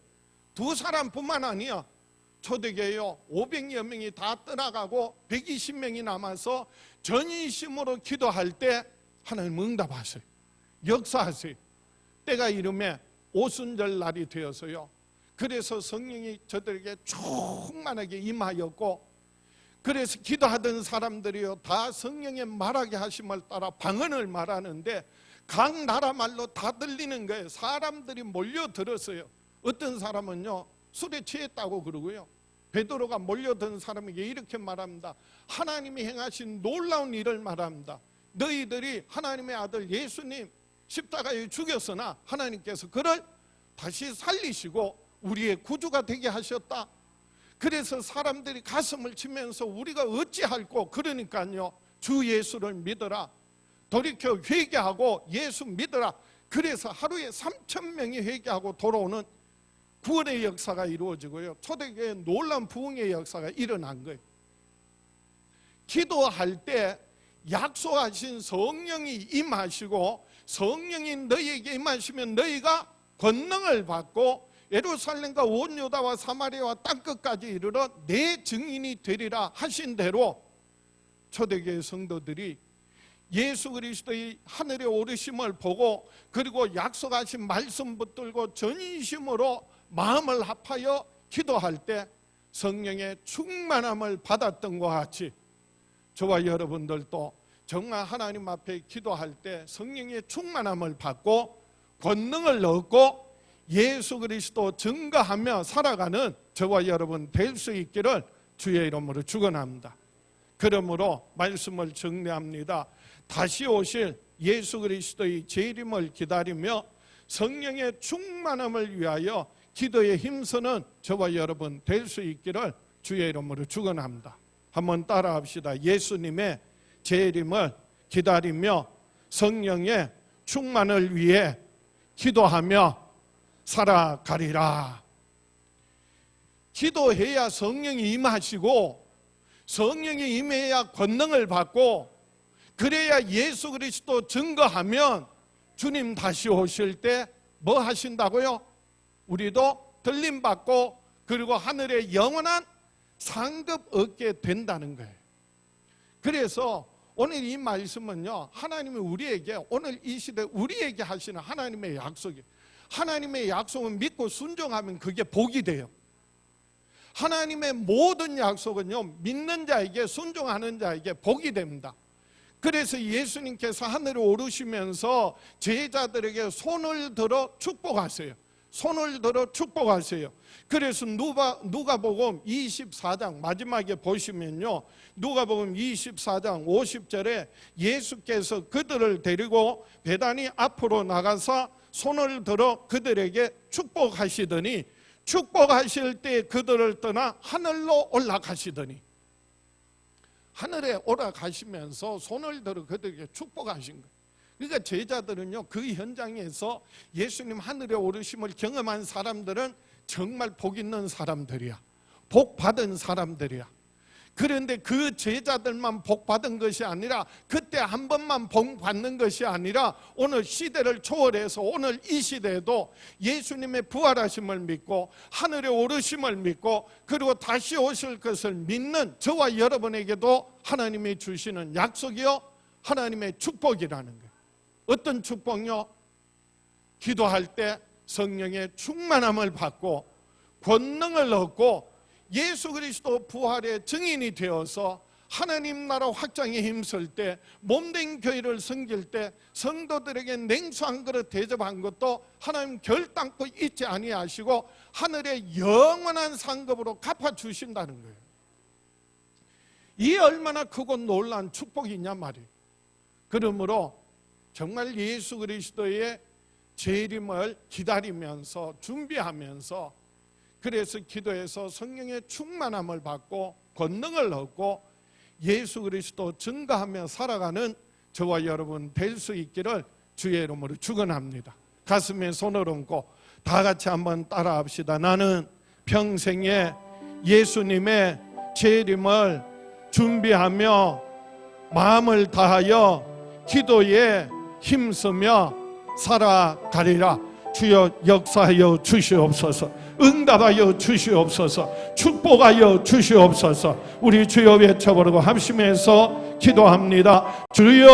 두 사람뿐만 아니야. 초대교회요, 500여 명이 다 떠나가고 120명이 남아서 전심으로 기도할 때 하나님 응답하세요. 역사하세요. 때가 이름에 오순절 날이 되어서요, 그래서 성령이 저들에게 충만하게 임하였고, 그래서 기도하던 사람들이요 다 성령의 말하게 하심을 따라 방언을 말하는데 각 나라 말로 다 들리는 거예요. 사람들이 몰려들었어요. 어떤 사람은요 술에 취했다고 그러고요, 베드로가 몰려든 사람에게 이렇게 말합니다. 하나님이 행하신 놀라운 일을 말합니다. 너희들이 하나님의 아들 예수님 십자가에 죽였으나 하나님께서 그를 다시 살리시고 우리의 구주가 되게 하셨다. 그래서 사람들이 가슴을 치면서 우리가 어찌할꼬, 그러니까요 주 예수를 믿어라, 돌이켜 회개하고 예수 믿어라. 그래서 하루에 3,000명이 회개하고 돌아오는 구원의 역사가 이루어지고요, 초대교회에 놀라운 부흥의 역사가 일어난 거예요. 기도할 때 약속하신 성령이 임하시고 성령이 너희에게 임하시면 너희가 권능을 받고 예루살렘과 온 유다와 사마리아와 땅끝까지 이르러 내 증인이 되리라 하신 대로 초대교회 성도들이 예수 그리스도의 하늘에 오르심을 보고 그리고 약속하신 말씀 붙들고 전심으로 마음을 합하여 기도할 때 성령의 충만함을 받았던 것 같이 저와 여러분들도 정말 하나님 앞에 기도할 때 성령의 충만함을 받고 권능을 얻고 예수 그리스도 증거하며 살아가는 저와 여러분 될 수 있기를 주의 이름으로 축원합니다. 그러므로 말씀을 정리합니다. 다시 오실 예수 그리스도의 재림을 기다리며 성령의 충만함을 위하여 기도에 힘쓰는 저와 여러분 될 수 있기를 주의 이름으로 축원합니다. 한번 따라합시다. 예수님의 재림을 기다리며 성령의 충만을 위해 기도하며 살아가리라. 기도해야 성령이 임하시고 성령이 임해야 권능을 받고 그래야 예수 그리스도 증거하면 주님 다시 오실 때 뭐 하신다고요? 우리도 들림받고 그리고 하늘의 영원한 상급 얻게 된다는 거예요. 그래서 오늘 이 말씀은요, 하나님이 우리에게 오늘 이 시대 우리에게 하시는 하나님의 약속이에요. 하나님의 약속은 믿고 순종하면 그게 복이 돼요. 하나님의 모든 약속은요, 믿는 자에게 순종하는 자에게 복이 됩니다. 그래서 예수님께서 하늘에 오르시면서 제자들에게 손을 들어 축복하세요. 손을 들어 축복하세요. 그래서 누가복음 24장 마지막에 보시면요, 누가복음 24장 50절에 예수께서 그들을 데리고 베다니 앞으로 나가서 손을 들어 그들에게 축복하시더니 축복하실 때 그들을 떠나 하늘로 올라가시더니 하늘에 올라가시면서 손을 들어 그들에게 축복하신 거예요. 그러니까 제자들은요, 그 현장에서 예수님 하늘에 오르심을 경험한 사람들은 정말 복 있는 사람들이야. 복 받은 사람들이야. 그런데 그 제자들만 복 받은 것이 아니라 그때 한 번만 복 받는 것이 아니라 오늘 시대를 초월해서 오늘 이 시대에도 예수님의 부활하심을 믿고 하늘에 오르심을 믿고 그리고 다시 오실 것을 믿는 저와 여러분에게도 하나님이 주시는 약속이요, 하나님의 축복이라는 거예요. 어떤 축복요? 기도할 때 성령의 충만함을 받고 권능을 얻고 예수 그리스도 부활의 증인이 되어서 하나님 나라 확장에 힘쓸 때 몸된 교회를 섬길 때 성도들에게 냉수 한 그릇 대접한 것도 하나님 결단코 잊지 아니하시고 하늘의 영원한 상급으로 갚아주신다는 거예요. 이 얼마나 크고 놀라운 축복이냐 말이에요. 그러므로 정말 예수 그리스도의 재림을 기다리면서 준비하면서 그래서 기도해서 성령의 충만함을 받고 권능을 얻고 예수 그리스도 증거하며 살아가는 저와 여러분 될 수 있기를 주의 이름으로 축원합니다. 가슴에 손을 얹고 다 같이 한번 따라합시다. 나는 평생에 예수님의 재림을 준비하며 마음을 다하여 기도에 힘쓰며 살아가리라. 주여 역사하여 주시옵소서. 응답하여 주시옵소서. 축복하여 주시옵소서. 우리 주여 외쳐보려고 합심해서 기도합니다. 주여,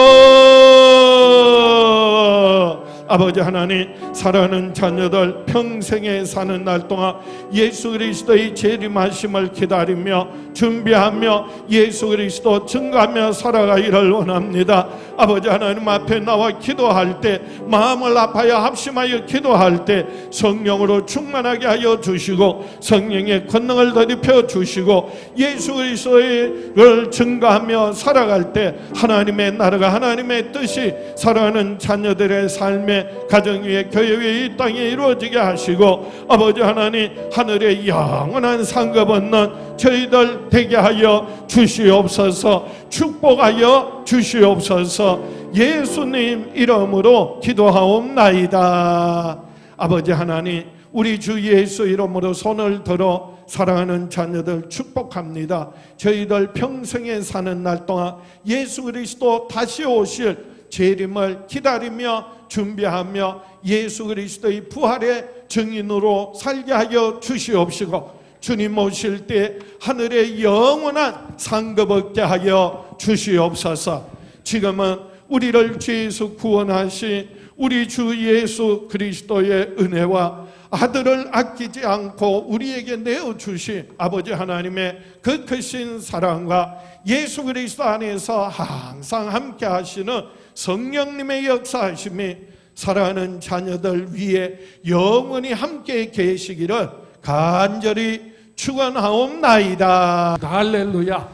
아버지 하나님, 사랑하는 자녀들 평생에 사는 날 동안 예수 그리스도의 재림하심을 기다리며 준비하며 예수 그리스도 증거하며 살아가기를 원합니다. 아버지 하나님 앞에 나와 기도할 때 마음을 아파여 합심하여 기도할 때 성령으로 충만하게 하여 주시고 성령의 권능을 더입혀 주시고 예수 그리스도를 증거하며 살아갈 때 하나님의 나라가 하나님의 뜻이 사랑하는 자녀들의 삶에 가정 위에 교회 위에 이 땅에 이루어지게 하시고 아버지 하나님 하늘의 영원한 상급 얻는 저희들 되게 하여 주시옵소서. 축복하여 주시옵소서. 예수님 이름으로 기도하옵나이다. 아버지 하나님, 우리 주 예수 이름으로 손을 들어 사랑하는 자녀들 축복합니다. 저희들 평생에 사는 날 동안 예수 그리스도 다시 오실 재림을 기다리며 준비하며 예수 그리스도의 부활의 증인으로 살게 하여 주시옵시고, 주님 오실 때 하늘의 영원한 상급 얻게 하여 주시옵소서. 지금은 우리를 죄에서 구원하신 우리 주 예수 그리스도의 은혜와 아들을 아끼지 않고 우리에게 내어주신 아버지 하나님의 그 크신 사랑과 예수 그리스도 안에서 항상 함께 하시는 성령님의 역사하심이 사랑하는 자녀들 위에 영원히 함께 계시기를 간절히 축원하옵나이다. 할렐루야.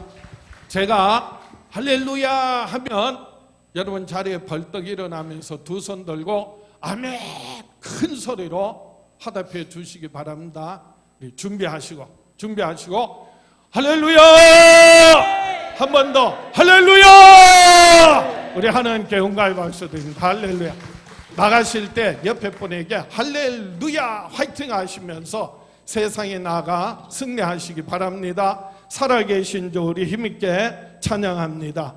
제가 할렐루야 하면 여러분 자리에 벌떡 일어나면서 두 손 들고 아멘 큰 소리로 화답해 주시기 바랍니다. 준비하시고 할렐루야 한 번 더 할렐루야. 우리 하나님께 영광의 박수 드립니다. 할렐루야. 나가실 때 옆에 분에게 할렐루야 화이팅 하시면서 세상에 나가 승리하시기 바랍니다. 살아계신 주 우리 힘있게 찬양합니다.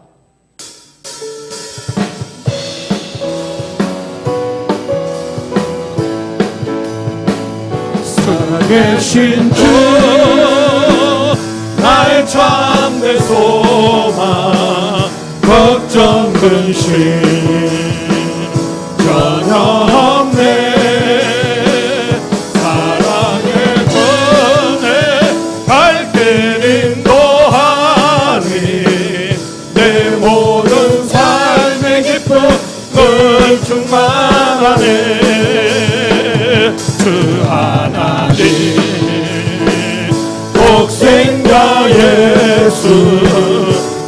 살아계신 주 나의 참된 소망 걱정 근심 전혀 없네. 사랑의 전에 갈 길 인도하니 내 모든 삶의 기쁨을 충만하네. 주 하나님 독생자 예수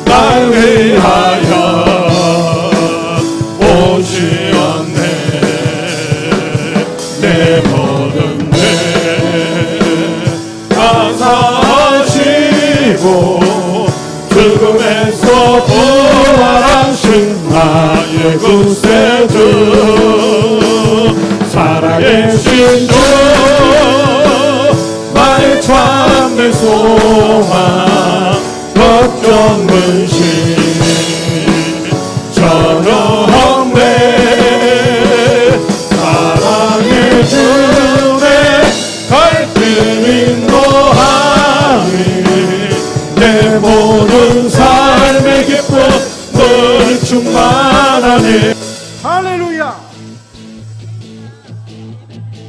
날 위하여 오시었네. 내 모든 죄 감사하시고 죽음에서 부활하신 나의 구세주 살아계신 주 나의 참된 소망 걱정 근심